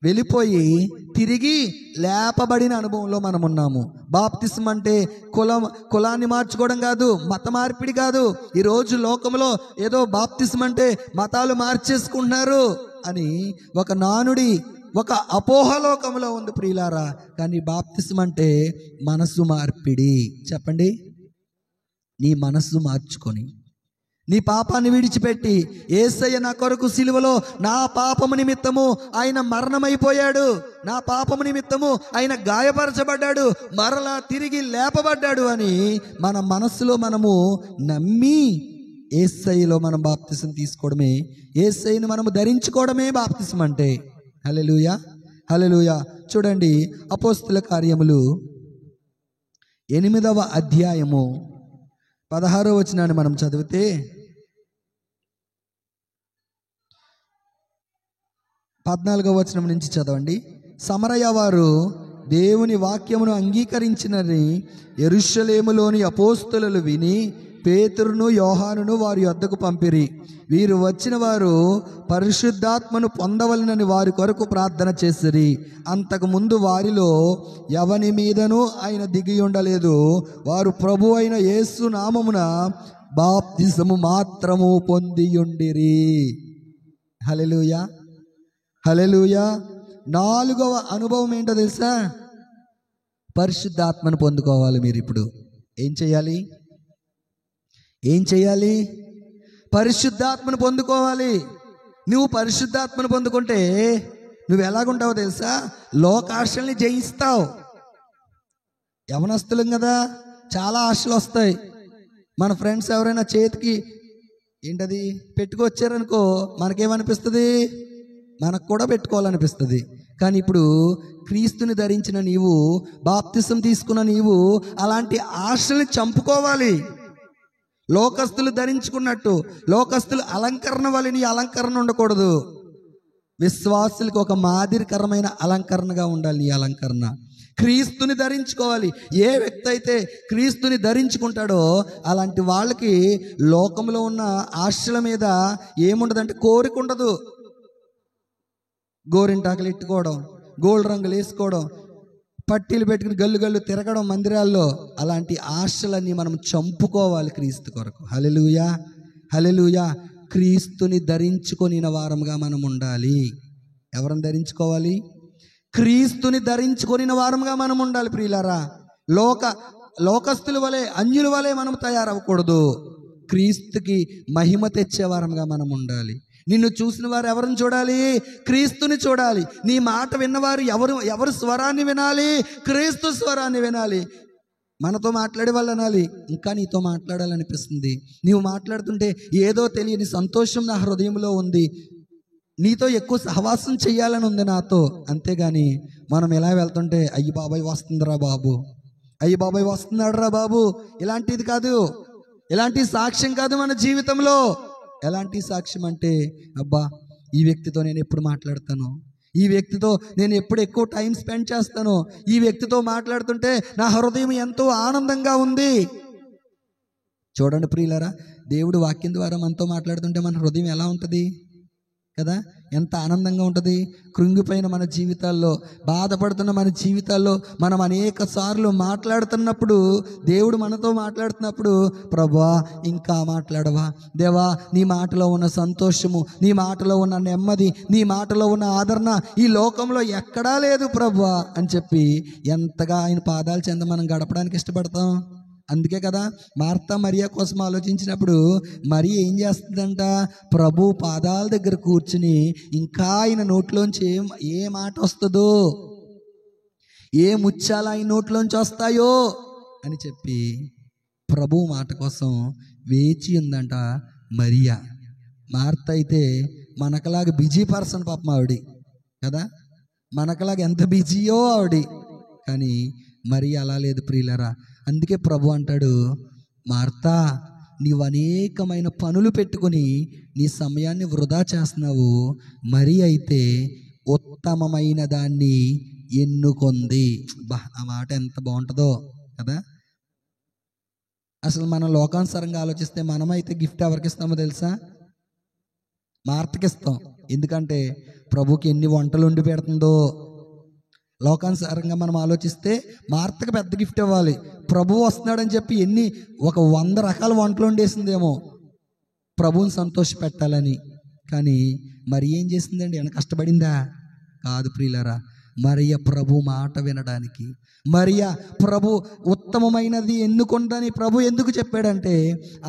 వెళ్ళిపోయి తిరిగి లేపబడిన అనుభవంలో మనం ఉన్నాము. బాప్తిస్మ అంటే కులాన్ని మార్చుకోవడం కాదు, మత మార్పిడి కాదు. ఈరోజు లోకంలో ఏదో బాప్తిస్మ అంటే మతాలు మార్చేసుకుంటున్నారు అని ఒక నానుడి, ఒక అపోహలోకంలో ఉంది ప్రియులారా. కానీ బాప్తిస్మ అంటే మనసు మార్పిడి. చెప్పండి, నీ మనస్సు మార్చుకొని నీ పాపాన్ని విడిచిపెట్టి, యేసయ్య నా కొరకు సిలువలో నా పాపము నిమిత్తము ఆయన మరణమైపోయాడు, నా పాపము నిమిత్తము ఆయన గాయపరచబడ్డాడు, మరలా తిరిగి లేపబడ్డాడు అని మన మనస్సులో మనము నమ్మి యేసయ్యలో మనం బాప్తిస్మ తీసుకోవడమే, యేసయ్యను మనము ధరించుకోవడమే బాప్తిస్మ అంటే. హల్లెలూయా. చూడండి, అపోస్తుల కార్యములు 8వ అధ్యాయము 16వ వచనాన్ని మనం చదివితే, 14వ వచనం నుంచి చదవండి. సమరయ వారు దేవుని వాక్యమును అంగీకరించినని యెరూషలేములోని అపోస్తలులు విని పేతురును యోహానును వారి యొద్దకు పంపిరి. వీరు వచ్చిన వారు పరిశుద్ధాత్మను పొందవలనని వారి కొరకు ప్రార్థన చేసిరి. అంతకుముందు వారిలో ఎవని మీదనూ ఆయన దిగి ఉండలేదు. వారు ప్రభు అయిన యేసు నామమున బాప్తిసము మాత్రము పొందియుండిరి. హల్లెలూయా. 4వ అనుభవం ఏంటో తెలుసా? పరిశుద్ధాత్మను పొందుకోవాలి. మీరు ఇప్పుడు ఏం చేయాలి? పరిశుద్ధాత్మను పొందుకోవాలి. నువ్వు పరిశుద్ధాత్మను పొందుకుంటే నువ్వు ఎలాగుంటావో తెలుసా? లోకాశల్ని జయిస్తావు. యవనస్తులం కదా, చాలా ఆశలు వస్తాయి. మన ఫ్రెండ్స్ ఎవరైనా చేతికి ఏంటది పెట్టుకొచ్చారనుకో, మనకేమనిపిస్తుంది? మనకు కూడా పెట్టుకోవాలనిపిస్తుంది. కానీ ఇప్పుడు క్రీస్తుని ధరించిన నీవు, బాప్తిసం తీసుకున్న నీవు అలాంటి ఆశల్ని చంపుకోవాలి. లోకస్తులు ధరించుకున్నట్టు, లోకస్తులు అలంకరణ వల్ల నీ అలంకరణ ఉండకూడదు. విశ్వాసులకు ఒక మాదిరికరమైన అలంకరణగా ఉండాలి నీ అలంకరణ. క్రీస్తుని ధరించుకోవాలి. ఏ వ్యక్తి అయితే క్రీస్తుని ధరించుకుంటాడో అలాంటి వాళ్ళకి లోకంలో ఉన్న ఆశల మీద ఏముండదంటే కోరిక ఉండదు. గోరింటాకులు ఎట్టుకోవడం, గోల్డ్ రంగులు వేసుకోవడం, పట్టీలు పెట్టుకుని గల్లు గల్లు తిరగడం మందిరాల్లో, అలాంటి ఆశలన్నీ మనం చంపుకోవాలి క్రీస్తు కొరకు. హల్లెలూయా, హల్లెలూయా. క్రీస్తుని ధరించుకొనిన వారముగా మనం ఉండాలి. ఎవరిని ధరించుకోవాలి? క్రీస్తుని ధరించుకొనిన వారముగా మనం ఉండాలి. ప్రియులారా, లోకస్తుల వలె, అన్యుల వలె మనం తయారవ్వకూడదు. క్రీస్తుకి మహిమ తెచ్చే వారముగా మనం ఉండాలి. నిన్ను చూసిన వారు ఎవరిని చూడాలి? క్రీస్తుని చూడాలి. నీ మాట విన్నవారు ఎవరు స్వరాన్ని వినాలి? క్రీస్తు స్వరాన్ని వినాలి. మనతో మాట్లాడే వాళ్ళు అనాలి, ఇంకా నీతో మాట్లాడాలనిపిస్తుంది. నీవు మాట్లాడుతుంటే ఏదో తెలియని సంతోషం నా హృదయంలో ఉంది, నీతో ఎక్కువ సహవాసం చేయాలని ఉంది నాతో. అంతేగాని మనం ఎలా వెళ్తుంటే అయ్యి బాబాయ్ వస్తుందిరా బాబు, అయ్యి బాబాయ్ వస్తున్నాడు రా బాబు, ఇలాంటిది కాదు. ఇలాంటి సాక్ష్యం కాదు మన జీవితంలో. ఎలాంటి సాక్ష్యం అంటే, అబ్బా ఈ వ్యక్తితో నేను ఎప్పుడు మాట్లాడతాను, ఈ వ్యక్తితో నేను ఎప్పుడు ఎక్కువ టైం స్పెండ్ చేస్తాను, ఈ వ్యక్తితో మాట్లాడుతుంటే నా హృదయం ఎంతో ఆనందంగా ఉంది. చూడండి ప్రియులారా, దేవుడు వాక్యం ద్వారా మనతో మాట్లాడుతుంటే మన హృదయం ఎలా ఉంటుంది కదా, ఎంత ఆనందంగా ఉంటుంది. కృంగిపోయిన మన జీవితాల్లో, బాధపడుతున్న మన జీవితాల్లో మనం అనేక సార్లు మాట్లాడుతున్నప్పుడు, దేవుడు మనతో మాట్లాడుతున్నప్పుడు, ప్రభువా ఇంకా మాట్లాడవా దేవా, నీ మాటలో ఉన్న సంతోషము, నీ మాటలో ఉన్న నెమ్మది, నీ మాటలో ఉన్న ఆదరణ ఈ లోకంలో ఎక్కడా లేదు ప్రభువా అని చెప్పి ఎంతగా ఆయన పాదాల చెంద మనం గడపడానికి ఇష్టపడతాం. అందుకే కదా మార్తా మరియా కోసం ఆలోచించినప్పుడు మరి ఏం చేస్తుందంట, ప్రభు పాదాల దగ్గర కూర్చుని ఇంకా ఆయన నోట్లోంచి ఏ మాట వస్తుందో, ఏ ముత్యాలు ఆయన నోట్లోంచి వస్తాయో అని చెప్పి ప్రభు మాట కోసం వేచి ఉందంట మరియా. మార్త అయితే మనకలాగా బిజీ పర్సన్ పాపం ఆవిడ కదా, మనకలాగా ఎంత బిజీయో ఆవిడ. కానీ మరి అలా లేదు ప్రియులరా. అందుకే ప్రభు అంటాడు, మార్తా నీవు అనేకమైన పనులు పెట్టుకొని నీ సమయాన్ని వృధా చేస్తున్నావు, మరి అయితే ఉత్తమమైన దాన్ని ఎన్నుకొంది. ఆ మాట ఎంత బాగుంటుందో కదా. అసలు మనం లోకానుసారంగా ఆలోచిస్తే మనమైతే గిఫ్ట్ ఎవరికి ఇస్తామో తెలుసా? మార్తకి ఇస్తాం. ఎందుకంటే ప్రభుకి ఎన్ని వంటలు వండి పెడుతుందో. లోకానుసారంగా మనం ఆలోచిస్తే మార్తకు పెద్ద గిఫ్ట్ ఇవ్వాలి. ప్రభువు వస్తున్నాడని చెప్పి 100 రకాల వంటలు వండేసిందేమో ప్రభువుని సంతోష పెట్టాలని. కానీ మరి ఏం చేసిందండి? ఏమైనా కష్టపడిందా? కాదు ప్రియులారా. మరియ ప్రభు మాట వినడానికి, మరియ ప్రభు ఉత్తమమైనది ఎన్నుకొందని ప్రభు ఎందుకు చెప్పాడంటే,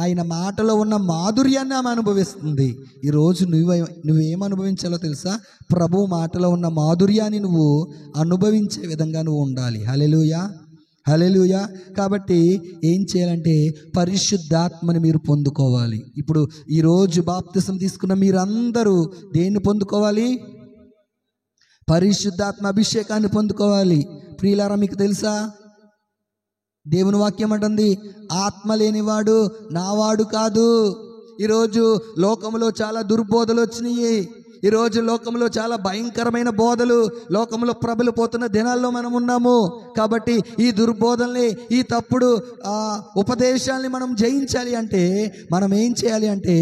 ఆయన మాటలో ఉన్న మాధుర్యాన్ని ఆమె అనుభవిస్తుంది. ఈరోజు నువ్వేం అనుభవించాలో తెలుసా? ప్రభు మాటలో ఉన్న మాధుర్యాన్ని నువ్వు అనుభవించే విధంగా నువ్వు ఉండాలి. హల్లెలూయా, హల్లెలూయా. కాబట్టి ఏం చేయాలంటే పరిశుద్ధాత్మని మీరు పొందుకోవాలి. ఇప్పుడు ఈరోజు బాప్తిసం తీసుకున్న మీరందరూ దేన్ని పొందుకోవాలి? పరిశుద్ధాత్మ అభిషేకాన్ని పొందుకోవాలి. ప్రియులారా, మీకు తెలుసా దేవుని వాక్యం అంటుంది, ఆత్మ లేనివాడు నావాడు కాదు. ఈరోజు లోకంలో చాలా దుర్బోధలు వచ్చినాయి. ఈరోజు లోకంలో చాలా భయంకరమైన బోధలు లోకంలో ప్రబలిపోతున్న దినాల్లో మనం ఉన్నాము. కాబట్టి ఈ దుర్బోధల్ని, ఈ తప్పుడు ఉపదేశాల్ని మనం జయించాలి అంటే మనం ఏం చేయాలి అంటే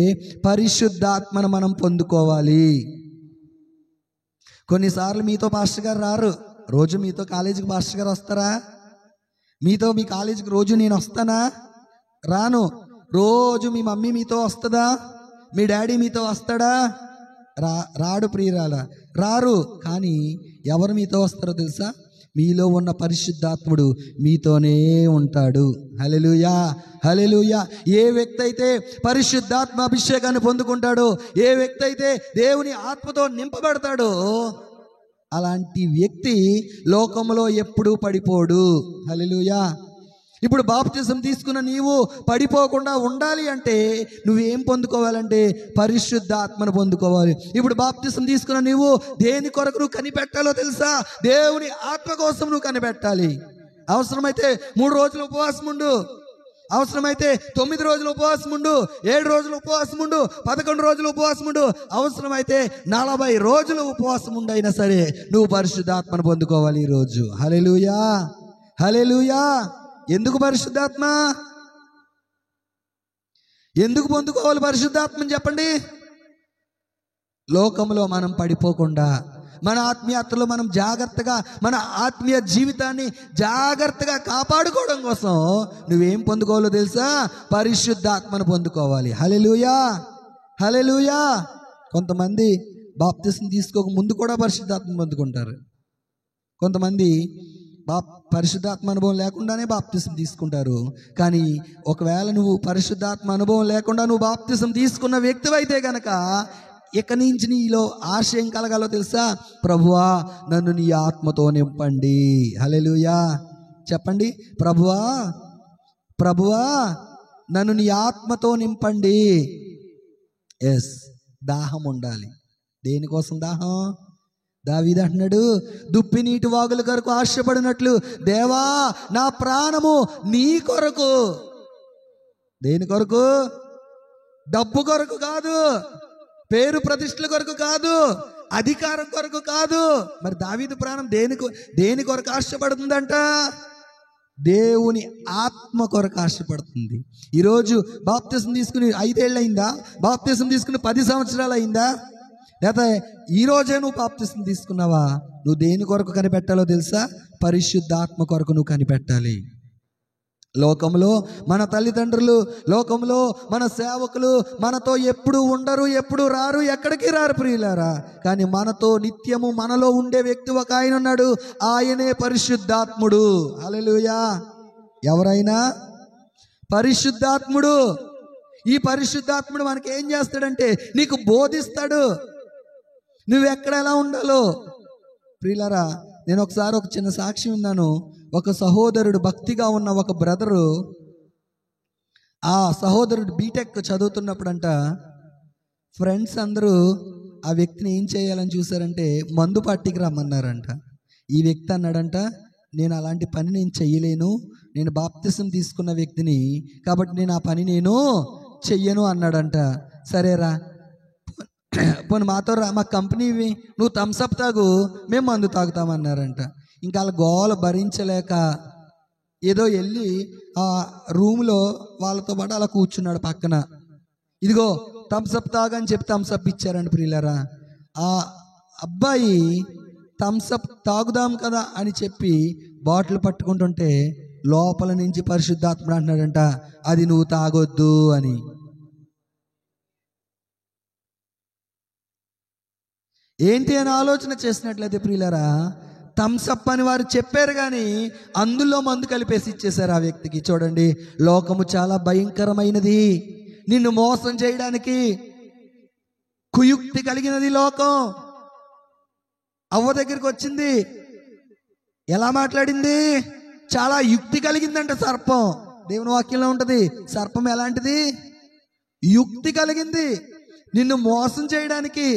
పరిశుద్ధాత్మను మనం పొందుకోవాలి. కొన్నిసార్లు మీతో పాస్టర్ గారు రారు. రోజు మీతో కాలేజీకి పాస్టర్ గారు వస్తారా? మీ కాలేజీకి రోజు నేను వస్తానా? రాను. రోజు మీ మమ్మీ మీతో వస్తుందా? మీ డాడీ మీతో వస్తాడా? రాడు ప్రియురాల, రారు. కానీ ఎవరు మీతో వస్తారో తెలుసా? మీలో ఉన్న పరిశుద్ధాత్ముడు మీతోనే ఉంటాడు. హల్లెలూయా, హల్లెలూయా. ఏ వ్యక్తి అయితే పరిశుద్ధాత్మ అభిషేకాన్ని పొందుకుంటాడో, ఏ వ్యక్తి అయితే దేవుని ఆత్మతో నింపబడతాడో, అలాంటి వ్యక్తి లోకంలో ఎప్పుడూ పడిపోడు. హల్లెలూయా. ఇప్పుడు బాప్తిజం తీసుకున్న నీవు పడిపోకుండా ఉండాలి అంటే నువ్వేం పొందుకోవాలంటే పరిశుద్ధాత్మను పొందుకోవాలి. ఇప్పుడు బాప్తిజం తీసుకున్న నీవు దేని కొరకు నువ్వు కనిపెట్టాలో తెలుసా? దేవుని ఆత్మ కోసం నువ్వు కనిపెట్టాలి. అవసరమైతే 3 రోజులు ఉపవాసం ఉండు. అవసరమైతే 9 రోజులు ఉపవాసం ఉండు, 7 రోజులు ఉపవాసం ఉండు, 11 రోజులు ఉపవాసం ఉండు, అవసరమైతే 40 రోజులు ఉపవాసం ఉండైనా సరే నువ్వు పరిశుద్ధాత్మను పొందుకోవాలి ఈరోజు. హల్లెలూయా, హల్లెలూయా. ఎందుకు పరిశుద్ధాత్మ? ఎందుకు పొందుకోవాలి పరిశుద్ధాత్మని చెప్పండి? లోకంలో మనం పడిపోకుండా, మన ఆత్మీయతలో మనం జాగ్రత్తగా, మన ఆత్మీయ జీవితాన్ని జాగ్రత్తగా కాపాడుకోవడం కోసం నువ్వేం పొందుకోవాలో తెలుసా? పరిశుద్ధాత్మను పొందుకోవాలి. హల్లెలూయా, హల్లెలూయా. కొంతమంది బాప్తిసం తీసుకోక ముందు కూడా పరిశుద్ధాత్మ పొందుకుంటారు. కొంతమంది పరిశుద్ధాత్మ అనుభవం లేకుండానే బాప్తిసం తీసుకుంటారు. కానీ ఒకవేళ నువ్వు పరిశుద్ధాత్మ అనుభవం లేకుండా నువ్వు బాప్తిసం తీసుకున్న వ్యక్తివైతే గనక ఇక నుంచి నీలో ఆశ ఏం కలగాలో తెలుసా? ప్రభువా నన్ను నీ ఆత్మతో నింపండి. హల్లెలూయా చెప్పండి. ప్రభువా, ప్రభువా నన్ను నీ ఆత్మతో నింపండి. ఎస్, దాహం ఉండాలి. దేనికోసం దాహం? దావీదు అంటున్నాడు, దుప్పి నీటి వాగుల కొరకు ఆశపడినట్లు దేవా నా ప్రాణము నీ కొరకు. దేని కొరకు? డబ్బు కొరకు కాదు, పేరు ప్రతిష్టల కొరకు కాదు, అధికారం కొరకు కాదు. మరి దావీదు ప్రాణం దేని కొరకు ఆశపడుతుందంట? దేవుని ఆత్మ కొరకు ఆశపడుతుంది. ఈరోజు బాప్తిసం తీసుకుని 5 ఏళ్ళు అయిందా? బాప్తిసం తీసుకుని 10 సంవత్సరాలు అయిందా? లేకపోతే ఈరోజే నువ్వు బాప్తిసం తీసుకున్నావా? నువ్వు దేని కొరకు కనిపెట్టాలో తెలుసా? పరిశుద్ధాత్మ కొరకు నువ్వు కనిపెట్టాలి. లోకంలో మన తల్లిదండ్రులు, లోకంలో మన సేవకులు మనతో ఎప్పుడు ఉండరు, ఎప్పుడు రారు, ఎక్కడికి రారు ప్రియులారా. కానీ మనతో నిత్యము మనలో ఉండే వ్యక్తి ఒక ఆయన ఉన్నాడు. ఆయనే పరిశుద్ధాత్ముడు. హల్లెలూయా. ఎవరైనా పరిశుద్ధాత్ముడు. ఈ పరిశుద్ధాత్ముడు మనకి ఏం చేస్తాడంటే నీకు బోధిస్తాడు, నువ్వెక్కడ ఎలా ఉండాలో. ప్రియులారా, నేను ఒకసారి ఒక చిన్న సాక్ష్యం ఉన్నాను. ఒక సహోదరుడు, భక్తిగా ఉన్న ఒక బ్రదరు, ఆ సహోదరుడు బీటెక్ చదువుతున్నప్పుడంట ఫ్రెండ్స్ అందరూ ఆ వ్యక్తిని ఏం చేయాలని చూసారంటే మందు పార్టీకి రమ్మన్నారంట. ఈ వ్యక్తి అన్నాడంట, నేను అలాంటి పని నేను చెయ్యలేను, నేను బాప్తిసం తీసుకున్న వ్యక్తిని, కాబట్టి నేను ఆ పని నేను చెయ్యను అన్నాడంట. సరేరా, పోనీ మాతో రా, మా కంపెనీవి, నువ్వు థమ్సప్ తాగు, మేము మందు తాగుతామన్నారంట. ఇంకా వాళ్ళ గోల భరించలేక ఏదో వెళ్ళి ఆ రూమ్లో వాళ్ళతో పాటు అలా కూర్చున్నాడు పక్కన. ఇదిగో థమ్సప్ తాగని చెప్పి థమ్సప్ ఇచ్చారండి ప్రియులారా. ఆ అబ్బాయి థమ్సప్ తాగుదాం కదా అని చెప్పి బాటిల్ పట్టుకుంటుంటే లోపల నుంచి పరిశుద్ధాత్ముడు అంటున్నాడంట, అది నువ్వు తాగొద్దు అని. ఏంటి అని ఆలోచన చేసినట్లయితే ప్రియులారా, థమ్సప్ అని వారు చెప్పారు కానీ అందులో మందు కలిపేసి ఇచ్చేశారు ఆ వ్యక్తికి. చూడండి, లోకము చాలా భయంకరమైనది. నిన్ను మోసం చేయడానికి కుయుక్తి కలిగినది లోకం. అవ్వ దగ్గరికి వచ్చింది, ఎలా మాట్లాడింది? చాలా యుక్తి కలిగిందంట సర్పం. దేవుని వాక్యంలో ఉంటుంది, సర్పం ఎలాంటిది? యుక్తి కలిగింది నిన్ను మోసం చేయడానికి.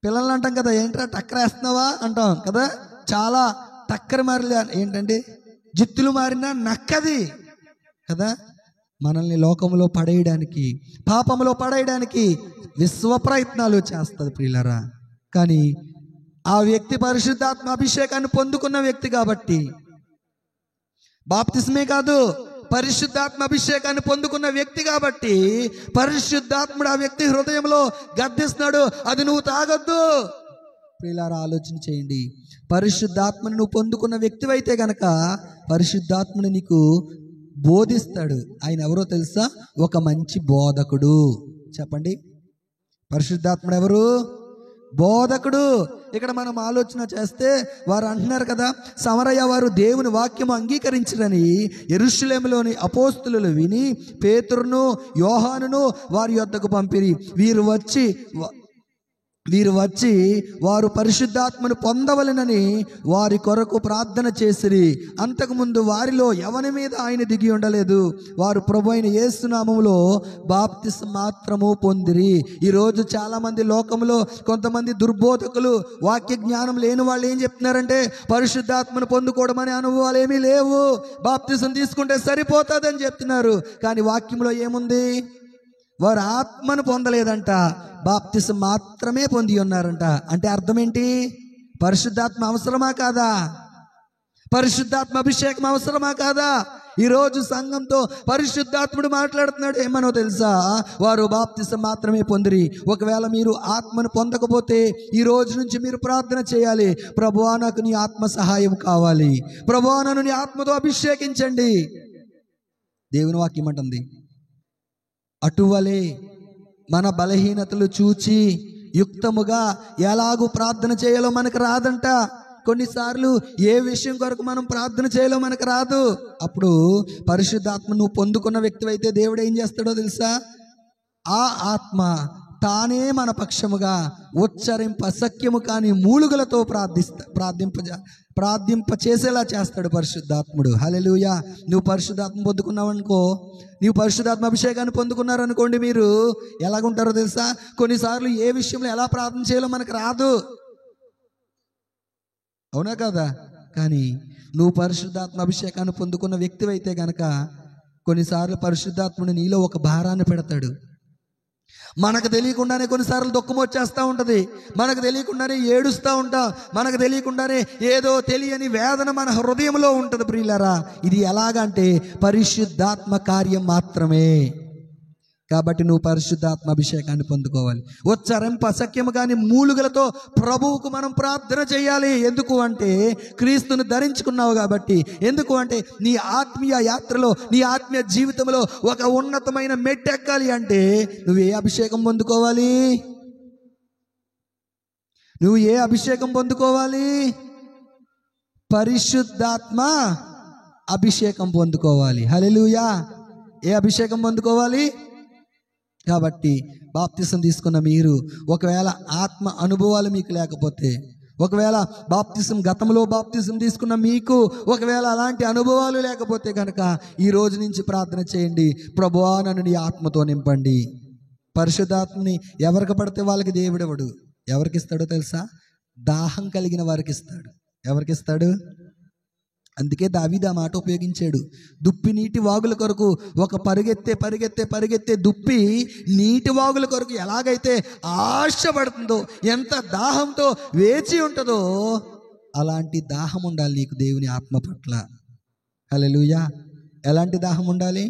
పిల్లలు అంటాం కదా, ఏంట్రా టక్కరేస్తున్నావా అంటాం కదా. చాలా టక్కర మారి ఏంటంటే జిత్తులు మారిన నక్కది కదా. మనల్ని లోకంలో పడేయడానికి, పాపంలో పడేయడానికి విశ్వ ప్రయత్నాలు చేస్తుంది ప్రియులారా. కానీ ఆ వ్యక్తి పరిశుద్ధాత్మ అభిషేకాన్ని పొందుకున్న వ్యక్తి కాబట్టి, బాప్తిస్మే కాదు పరిశుద్ధాత్మ అభిషేకాన్ని పొందుకున్న వ్యక్తి కాబట్టి, పరిశుద్ధాత్ముడు ఆ వ్యక్తి హృదయంలో గద్దిస్తున్నాడు, అది నువ్వు తాగొద్దు. ప్రియులారా, ఆలోచన చేయండి. పరిశుద్ధాత్మని నువ్వు పొందుకున్న వ్యక్తివైతే గనక పరిశుద్ధాత్ముడు నీకు బోధిస్తాడు. ఆయన ఎవరో తెలుసా? ఒక మంచి బోధకుడు. చెప్పండి, పరిశుద్ధాత్ముడు ఎవరు? బోధకుడు. ఇక్కడ మనం ఆలోచన చేస్తే వారు అంటున్నారు కదా, సమరయ్య వారు దేవుని వాక్యము అంగీకరించరని యెరూషలేములోని అపోస్తులు విని పేతురును యోహానును వారి యొద్దకు పంపిరి. వీరు వచ్చి వీరు వచ్చి వారు పరిశుద్ధాత్మను పొందవలెనని వారి కొరకు ప్రార్థన చేసిరి. అంతకుముందు వారిలో ఎవరి మీద ఆయన దిగి ఉండలేదు. వారు ప్రభు అయిన యేసు నామములో బాప్తిసం మాత్రము పొందిరి. ఈరోజు చాలామంది లోకంలో కొంతమంది దుర్బోధకులు, వాక్య జ్ఞానం లేని వాళ్ళు ఏం చెప్తున్నారంటే పరిశుద్ధాత్మను పొందుకోవడం అనే అనుభవాలు ఏమీ లేవు, బాప్తిసం తీసుకుంటే సరిపోతుందని చెప్తున్నారు. కానీ వాక్యంలో ఏముంది? వారు ఆత్మను పొందలేదంట, బాప్తిసం మాత్రమే పొంది ఉన్నారంట. అంటే అర్థం ఏంటి? పరిశుద్ధాత్మ అవసరమా కాదా? పరిశుద్ధాత్మ అభిషేకం అవసరమా కాదా? ఈరోజు సంఘంతో పరిశుద్ధాత్ముడు మాట్లాడుతున్నాడు. ఏమనో తెలుసా? వారు బాప్తిసం మాత్రమే పొందిరి. ఒకవేళ మీరు ఆత్మను పొందకపోతే ఈ రోజు నుంచి మీరు ప్రార్థన చేయాలి. ప్రభువా, నాకు నీ ఆత్మ సహాయం కావాలి. ప్రభువా, నన్ను నీ ఆత్మతో అభిషేకించండి. దేవుని వాక్యం అంటుంది, అటువలే మన బలహీనతలు చూచి యుక్తముగా ఎలాగూ ప్రార్థన చేయాలో మనకు రాదంట. కొన్నిసార్లు ఏ విషయం కొరకు మనం ప్రార్థన చేయాలో మనకు రాదు. అప్పుడు పరిశుద్ధాత్మ నువ్వు పొందుకున్న వ్యక్తి అయితే దేవుడు ఏం చేస్తాడో తెలుసా? ఆ ఆత్మ తానే మన పక్షముగా ఉచ్చరింప సఖ్యము కాని మూలుగులతో ప్రార్థింప చేసేలా చేస్తాడు పరిశుద్ధాత్ముడు. హల్లెలూయా. నువ్వు పరిశుద్ధాత్మ పొందుకున్నావు అనుకో, నీవు పరిశుద్ధాత్మ అభిషేకాన్ని పొందుకున్నారనుకోండి, మీరు ఎలాగుంటారో తెలుసా? కొన్నిసార్లు ఏ విషయంలో ఎలా ప్రార్థన చేయాలో మనకు రాదు, అవునా కదా? కానీ నువ్వు పరిశుద్ధాత్మ అభిషేకాన్ని పొందుకున్న వ్యక్తివైతే గనక కొన్నిసార్లు పరిశుద్ధాత్ముడు నీలో ఒక భారాన్ని పెడతాడు. మనకు తెలియకుండానే కొన్నిసార్లు దుఃఖం వచ్చేస్తూ ఉంటుంది, మనకు తెలియకుండానే ఏడుస్తూ ఉంటాం, మనకు తెలియకుండానే ఏదో తెలియని వేదన మన హృదయంలో ఉంటుంది. ప్రియులారా, ఇది ఎలాగంటే పరిశుద్ధాత్మ కార్యం మాత్రమే. కాబట్టి నువ్వు పరిశుద్ధాత్మ అభిషేకాన్ని పొందుకోవాలి. ఉచ్చరింప అసఖ్యము కానీ మూలుగులతో ప్రభువుకు మనం ప్రార్థన చేయాలి. ఎందుకు అంటే క్రీస్తును ధరించుకున్నావు కాబట్టి. ఎందుకు అంటే నీ ఆత్మీయ యాత్రలో, నీ ఆత్మీయ జీవితంలో ఒక ఉన్నతమైన మెట్టెక్కాలి అంటే నువ్వు ఏ అభిషేకం పొందుకోవాలి? నువ్వు ఏ అభిషేకం పొందుకోవాలి? పరిశుద్ధాత్మ అభిషేకం పొందుకోవాలి. హల్లెలూయా. ఏ అభిషేకం పొందుకోవాలి? కాబట్టి బాప్తిసం తీసుకున్న మీరు ఒకవేళ ఆత్మ అనుభవాలు మీకు లేకపోతే, ఒకవేళ గతంలో బాప్తిసం తీసుకున్న మీకు ఒకవేళ అలాంటి అనుభవాలు లేకపోతే కనుక ఈ రోజు నుంచి ప్రార్థన చేయండి. ప్రభువా, నన్ను నీ ఆత్మతో నింపండి. పరిశుద్ధాత్మని ఎవరికి పడితే వాళ్ళకి దేవుడెవడు. ఎవరికి ఇస్తాడో తెలుసా? దాహం కలిగిన వారికి ఇస్తాడు. ఎవరికి ఇస్తాడు? అందుకే దావీదు ఆ మాట ఉపయోగించాడు. దుప్పి నీటి వాగుల కొరకు ఒక పరిగెత్తే దుప్పి నీటి వాగుల కొరకు ఎలాగైతే ఆశపడుతుందో, ఎంత దాహంతో వేచి ఉంటుందో, అలాంటి దాహం ఉండాలి నీకు దేవుని ఆత్మ పట్ల. హల్లెలూయా. ఎలాంటి దాహం ఉండాలి?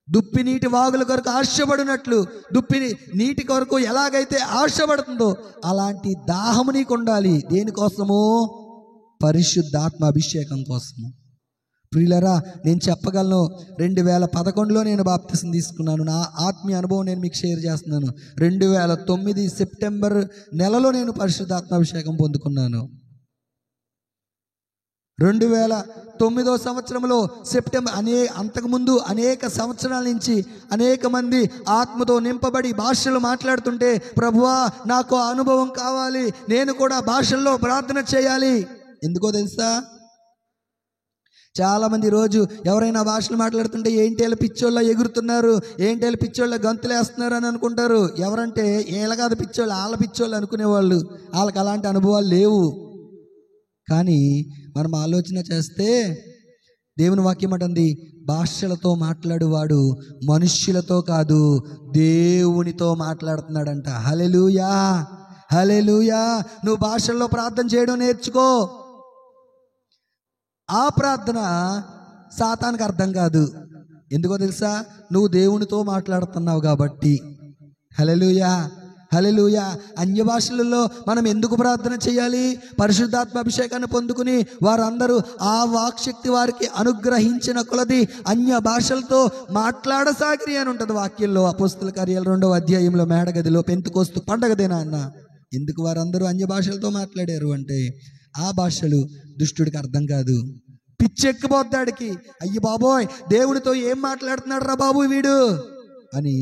దుప్పి నీటి వాగుల కొరకు ఆశపడినట్లు, దుప్పి నీటి కొరకు ఎలాగైతే ఆశపడుతుందో అలాంటి దాహము నీకు ఉండాలి. దేనికోసము? పరిశుద్ధాత్మ అభిషేకం కోసము. ప్రియులరా, నేను చెప్పగలను, 2011లో నేను బాప్తిసం తీసుకున్నాను. నా ఆత్మీయ అనుభవం నేను మీకు షేర్ చేస్తున్నాను. 2009 సెప్టెంబర్ నెలలో నేను పరిశుద్ధాత్మ అభిషేకం పొందుకున్నాను. 2009 సంవత్సరంలో సెప్టెంబర్ అంతకుముందు అనేక సంవత్సరాల నుంచి అనేక మంది ఆత్మతో నింపబడి భాషలు మాట్లాడుతుంటే, ప్రభువా, నాకు అనుభవం కావాలి, నేను కూడా భాషల్లో ప్రార్థన చేయాలి. ఎందుకో తెలుసా? చాలామంది రోజు ఎవరైనా భాషలు మాట్లాడుతుంటే ఏంటి వీళ్ళ పిచ్చోళ్ళ ఎగురుతున్నారు, ఏంటి వీళ్ళ పిచ్చోళ్ళ గంతులు వేస్తున్నారు అని అనుకుంటారు. ఎవరంటే వీళ్ళ కాదు పిచ్చోళ్ళు, వాళ్ళ పిచ్చోళ్ళు అనుకునేవాళ్ళు. వాళ్ళకి అలాంటి అనుభవాలు లేవు. కానీ మనం ఆలోచన చేస్తే దేవుని వాక్యం అంటుంది, భాషలతో మాట్లాడువాడు మనుష్యులతో కాదు దేవునితో మాట్లాడుతున్నాడంట. హల్లెలూయా, హల్లెలూయా. నువ్వు భాషల్లో ప్రార్థన చేయడం నేర్చుకో. ఆ ప్రార్థన సాతానికి అర్థం కాదు. ఎందుకో తెలుసా? నువ్వు దేవునితో మాట్లాడుతున్నావు కాబట్టి. హల్లెలూయా, హల్లెలూయా. అన్య భాషలలో మనం ఎందుకు ప్రార్థన చేయాలి? పరిశుద్ధాత్మ అభిషేకాన్ని పొందుకుని వారందరూ ఆ వాక్శక్తి వారికి అనుగ్రహించిన కొలది అన్య భాషలతో మాట్లాడసాగిరి అని ఉంటుంది వాక్యంలో. అపోస్తల కార్యాలు 2వ అధ్యాయంలో మేడగదిలో పెంతెకోస్తు పండగదేనా అన్న. ఎందుకు వారందరూ అన్య భాషలతో మాట్లాడారు అంటే ఆ భాషలు దుష్టుడికి అర్థం కాదు. పిచ్చెక్కిపోతాడికి. అయ్యి బాబోయ్, దేవుడితో ఏం మాట్లాడుతున్నాడు రా బాబు వీడు, అని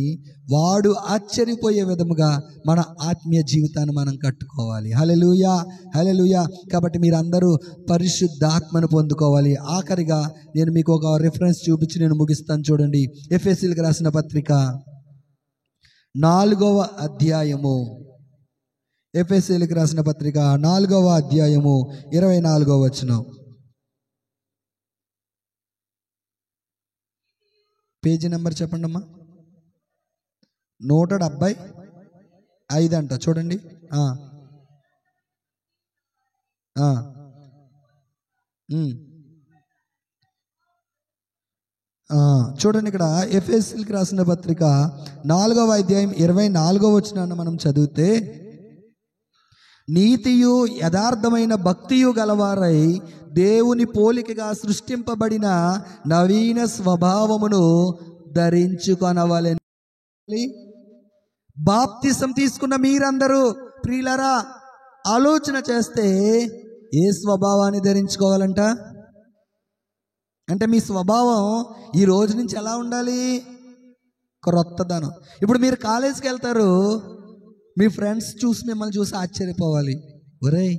వాడు ఆశ్చర్యపోయే విధముగా మన ఆత్మీయ జీవితాన్ని మనం కట్టుకోవాలి. హల్లెలూయా, హల్లెలూయా. కాబట్టి మీరు అందరూ పరిశుద్ధాత్మను పొందుకోవాలి. ఆఖరిగా నేను మీకు ఒక రిఫరెన్స్ చూపించి నేను ముగిస్తాను. చూడండి, ఎఫెసీయులకు రాసిన పత్రిక 4వ అధ్యాయము, ఎఫెసీయులకు రాసిన పత్రిక 4వ అధ్యాయము 24వ వచనం. పేజీ నెంబర్ చెప్పండి అమ్మా. 175 అంట. చూడండి. చూడండి, ఇక్కడ ఎఫెసీయులకు రాసిన పత్రిక 4వ అధ్యాయం 24వ వచనాన్ని మనం చదివితే, నీతియు యథార్థమైన భక్తియు గలవారై దేవుని పోలికగా సృష్టింపబడిన నవీన స్వభావమును ధరించుకొనవలెను. బాప్తిసం తీసుకున్న మీరందరూ ప్రియులారా ఆలోచన చేస్తే ఏ స్వభావాన్ని ధరించుకోవాలంట? అంటే మీ స్వభావం ఈ రోజు నుంచి ఎలా ఉండాలి? క్రొత్తదనం. ఇప్పుడు మీరు కాలేజీకి వెళ్తారు, మీ ఫ్రెండ్స్ చూసి మిమ్మల్ని చూసి ఆశ్చర్యపోవాలి. ఒరేయ్,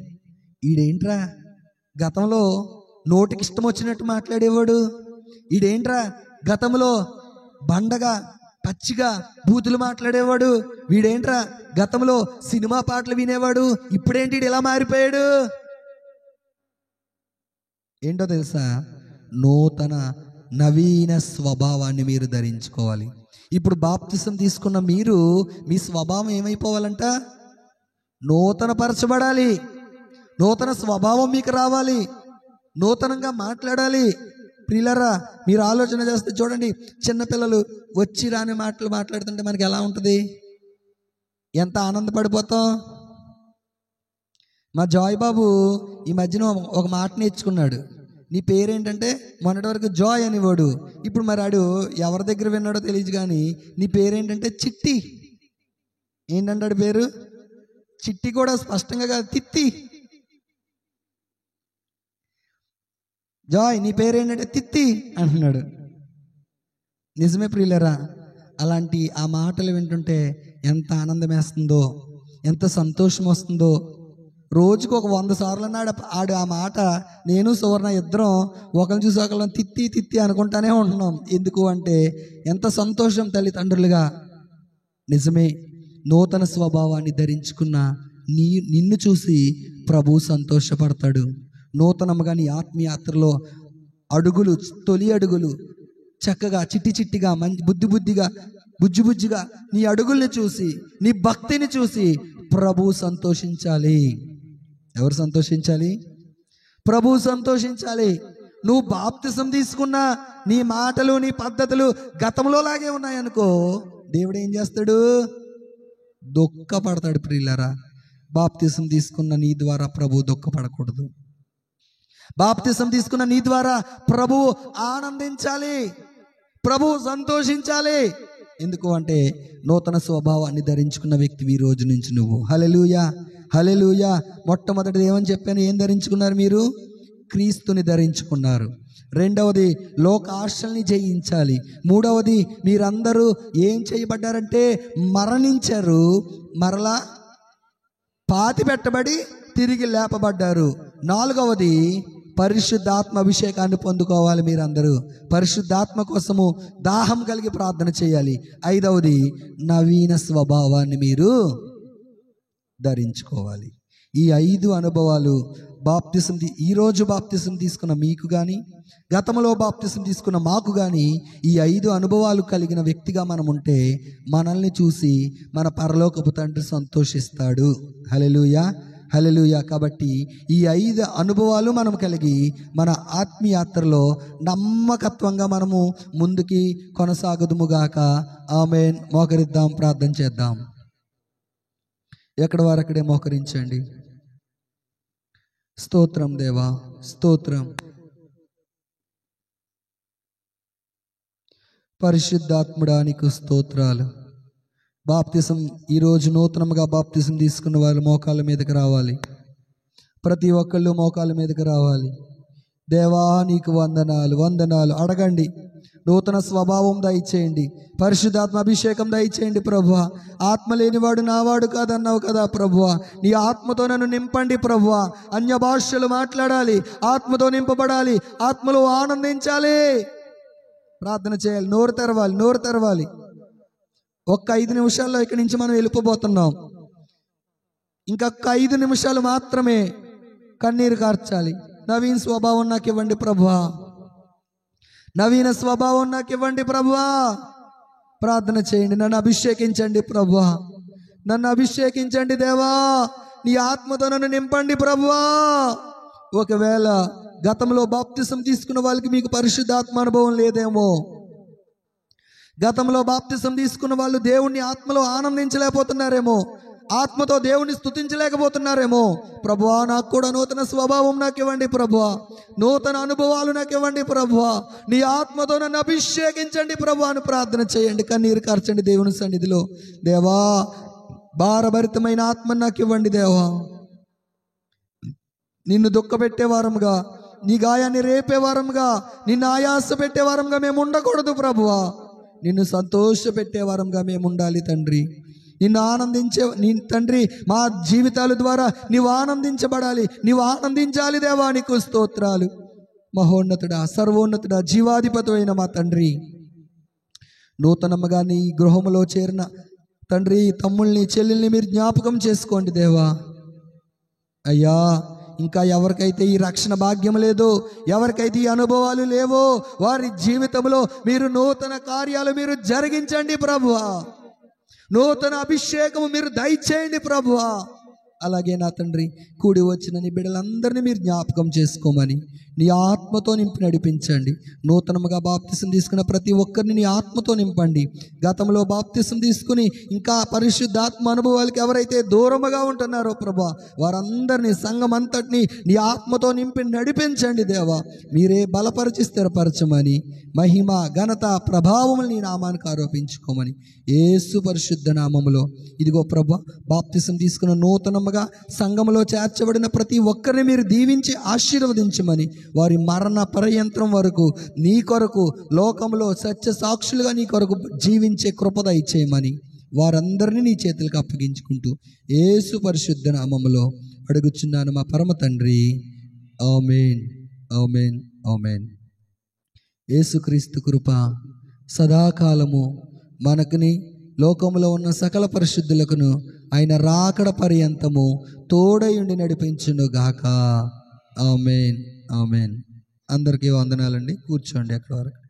ఈడేంట్రా గతంలో నోటికి ఇష్టం వచ్చినట్టు మాట్లాడేవాడు, ఈడేంట్రా గతంలో బండగా పచ్చిగా బూతులు మాట్లాడేవాడు, వీడేంట్రా గతంలో సినిమా పాటలు వినేవాడు, ఇప్పుడేంటి ఇలా మారిపోయాడు? ఏంటో తెలుసా? నూతన నవీన స్వభావాన్ని మీరు ధరించుకోవాలి. ఇప్పుడు బాప్తిసం తీసుకున్న మీరు మీ స్వభావం ఏమైపోవాలంట? నూతన పరచబడాలి. నూతన స్వభావం మీకు రావాలి. నూతనంగా మాట్లాడాలి. ప్రియులారా, మీరు ఆలోచన చేస్తే చూడండి, చిన్నపిల్లలు వచ్చి రాని మాటలు మాట్లాడుతుంటే మనకి ఎలా ఉంటుంది? ఎంత ఆనందపడిపోతాం. మా జాయ్ బాబు ఈ మధ్యన ఒక మాట నేర్చుకున్నాడు. నీ పేరేంటంటే మొన్నటి వరకు జాయ్ అనేవాడు, ఇప్పుడు మరి ఆడు ఎవరి దగ్గర విన్నాడో తెలియదు కానీ నీ పేరేంటంటే చిట్టి. ఏంటంటాడు పేరు? చిట్టి కూడా స్పష్టంగా కాదు, తిత్తి. జాయ్ నీ పేరేంటంటే తిత్తి అంటున్నాడు. నిజమే ప్రియులరా, అలాంటి ఆ మాటలు వింటుంటే ఎంత ఆనందం వేస్తుందో, ఎంత సంతోషం వస్తుందో. రోజుకు ఒక 100 సార్లు అన్నాడు ఆడు ఆ మాట. నేను సువర్ణ ఇద్దరం ఒకరిని చూసి ఒకళ్ళని తిత్తి తిత్తి అనుకుంటానే ఉంటున్నాం. ఎందుకు అంటే ఎంత సంతోషం తల్లిదండ్రులుగా. నిజమే, నూతన స్వభావాన్ని ధరించుకున్న నిన్ను చూసి ప్రభు సంతోషపడతాడు. నూతనముగా నీ ఆత్మయాత్రలో అడుగులు, తొలి అడుగులు చక్కగా చిట్టి చిట్టిగా బుజ్జిగా నీ అడుగుల్ని చూసి, నీ భక్తిని చూసి ప్రభు సంతోషించాలి. ఎవరు సంతోషించాలి? ప్రభు సంతోషించాలి. నువ్వు బాప్తిసం తీసుకున్నా నీ మాటలు, నీ పద్ధతులు గతంలో లాగే ఉన్నాయనుకో, దేవుడు ఏం చేస్తాడు? దుఃఖపడతాడు. ప్రియులారా, బాప్తిసం తీసుకున్న నీ ద్వారా ప్రభు దుఃఖపడకూడదు. బాప్తిసం తీసుకున్న నీ ద్వారా ప్రభు ఆనందించాలి, ప్రభు సంతోషించాలి. ఎందుకు అంటే నూతన స్వభావాన్ని ధరించుకున్న వ్యక్తివి ఈ రోజు నుంచి నువ్వు. హల్లెలూయా, హల్లెలూయా. మొట్టమొదటిది ఏమని చెప్పాను? ఏం ధరించుకున్నారు మీరు? క్రీస్తుని ధరించుకున్నారు. రెండవది లోక ఆశల్ని జయించాలి. మూడవది మీరందరూ ఏం చేయబడ్డారంటే మరణించారు, మరలా పాతి పెట్టబడి తిరిగి లేపబడ్డారు. నాలుగవది పరిశుద్ధాత్మ అభిషేకాన్ని పొందుకోవాలి. మీరందరూ పరిశుద్ధాత్మ కోసము దాహం కలిగి ప్రార్థన చేయాలి. ఐదవది నవీన స్వభావాన్ని మీరు ధరించుకోవాలి. ఈ 5 అనుభవాలు బాప్తిసం ఈరోజు బాప్తిసం తీసుకున్న మీకు కానీ, గతంలో బాప్తిసం తీసుకున్న మాకు కానీ ఈ 5 అనుభవాలు కలిగిన వ్యక్తిగా మనం ఉంటే మనల్ని చూసి మన పరలోకపు తండ్రి సంతోషిస్తాడు. హల్లెలూయా, హల్లెలూయా. కాబట్టి ఈ 5 అనుభవాలు మనం కలిగి మన ఆత్మీయాత్రలో నమ్మకత్వంగా మనము ముందుకి కొనసాగుదుముగాక. ఆమేన్. మోకరిద్దాం, ప్రార్థన చేద్దాం. ఎక్కడ వారు అక్కడే మోకరించండి. స్తోత్రం దేవా, స్తోత్రం. పరిశుద్ధాత్ముడా నీకు స్తోత్రాలు. బాప్తిసం ఈరోజు నూతనంగా బాప్తిసం తీసుకున్న వాళ్ళు మోకాళ్ళ మీదకి రావాలి. ప్రతి ఒక్కళ్ళు మోకాళ్ళ మీదకి రావాలి. దేవా నీకు వందనాలు, వందనాలు. అడగండి, నూతన స్వభావం దయచేయండి, పరిశుద్ధాత్మ అభిషేకం దయచేయండి ప్రభువా. ఆత్మ లేనివాడు నావాడు కాదన్నావు కదా ప్రభువా. నీ ఆత్మతో నన్ను నింపండి ప్రభువా. అన్య భాషలు మాట్లాడాలి, ఆత్మతో నింపబడాలి, ఆత్మలో ఆనందించాలి. ప్రార్థన చేయాలి, నోరు తెరవాలి. ఒక్క 5 నిమిషాల్లో ఇక్కడి నుంచి మనం వెళ్ళిపోబోతున్నాం. ఇంకొక 5 నిమిషాలు మాత్రమే కన్నీరు కార్చాలి. నవీన స్వభావం నాకు ఇవ్వండి ప్రభువా, నవీన స్వభావం నాకు ఇవ్వండి ప్రభువా. ప్రార్థన చేయండి, నన్ను అభిషేకించండి ప్రభువా, నన్ను అభిషేకించండి దేవా. నీ ఆత్మతో నన్ను నింపండి ప్రభువా. ఒకవేళ గతంలో బాప్తిసం తీసుకున్న వాళ్ళకి మీకు పరిశుద్ధాత్మ అనుభవం లేదేమో, గతంలో బాప్తిసం తీసుకున్న వాళ్ళు దేవుణ్ణి ఆత్మలో ఆనందించలేకపోతున్నారేమో, ఆత్మతో దేవుణ్ణి స్తుతించలేకపోతున్నారేమో. ప్రభువా, నాకు కూడా నూతన స్వభావం నాకు ఇవ్వండి ప్రభువా, నూతన అనుభవాలు నాకు ఇవ్వండి ప్రభువా. నీ ఆత్మతో నన్ను అభిషేకించండి ప్రభువా అని ప్రార్థన చేయండి, కన్నీరు కార్చండి దేవుని సన్నిధిలో. దేవా, భారభరితమైన ఆత్మ నాకు ఇవ్వండి దేవా. నిన్ను దుఃఖపెట్టేవారంగా, నీ గాయాన్ని రేపేవారంగా, నిన్ను ఆయాస పెట్టేవారంగా మేము ఉండకూడదు ప్రభువా. నిన్ను సంతోషపెట్టేవారంగా మేము ఉండాలి తండ్రి. నిన్ను ఆనందించే నీ తండ్రి, మా జీవితాల ద్వారా నీవు ఆనందించబడాలి, నీవు ఆనందించాలి దేవా. నీకు స్తోత్రాలు. మహోన్నతుడా, సర్వోన్నతుడా, జీవాధిపతి అయిన మా తండ్రి, నూతనముగా నీ గృహములో చేరిన తండ్రి తమ్ముల్ని చెల్లెల్ని మీరు జ్ఞాపకం చేసుకోండి దేవా. అయ్యా, ఇంకా ఎవరికైతే ఈ రక్షణ భాగ్యం లేదో, ఎవరికైతే ఈ అనుభవాలు లేవో, వారి జీవితంలో మీరు నూతన కార్యాలు మీరు జరిగించండి ప్రభువా. నూతన అభిషేకము మీరు దయచేయండి ప్రభువా. అలాగే నా తండ్రి, కూడి వచ్చిన నీ బిడ్డలందరినీ మీరు జ్ఞాపకం చేసుకోమని నీ ఆత్మతో నింపి నడిపించండి. నూతనముగా బాప్తిసం తీసుకున్న ప్రతి ఒక్కరిని నీ ఆత్మతో నింపండి. గతంలో బాప్తిసం తీసుకుని ఇంకా పరిశుద్ధాత్మ అనుభవాలకి ఎవరైతే దూరముగా ఉంటున్నారో ప్రభువా, వారందరినీ, సంఘం అంతటినీ నీ ఆత్మతో నింపి నడిపించండి దేవా. మీరే బలపరిచి స్థిరపరచమని, మహిమ, ఘనత, ప్రభావం నీ నామానికి ఆరోపించుకోమని యేసు పరిశుద్ధ నామములో ఇదిగో ప్రభువా, బాప్తిసం తీసుకున్న నూతనముగా సంఘములో చేర్చబడిన ప్రతి ఒక్కరిని మీరు దీవించి ఆశీర్వదించమని, వారి మరణ పర్యంతం వరకు నీ కొరకు లోకంలో సత్య సాక్షులుగా నీ కొరకు జీవించే కృప దయచేయమని వారందరినీ నీ చేతులకు అప్పగించుకుంటూ యేసు పరిశుద్ధ నామములో అడుగుచున్నాను మా పరమ తండ్రి. ఆమేన్, ఆమేన్, ఆమేన్. యేసుక్రీస్తు కృప సదాకాలము మనకుని లోకములో ఉన్న సకల పరిశుద్ధులకును ఆయన రాకడ పర్యంతము తోడయుండి నడిపించును గాక. ఆమేన్, ఆమేన్. అందరికీ వందనాలండి. కూర్చోండి అక్కడ వరకు.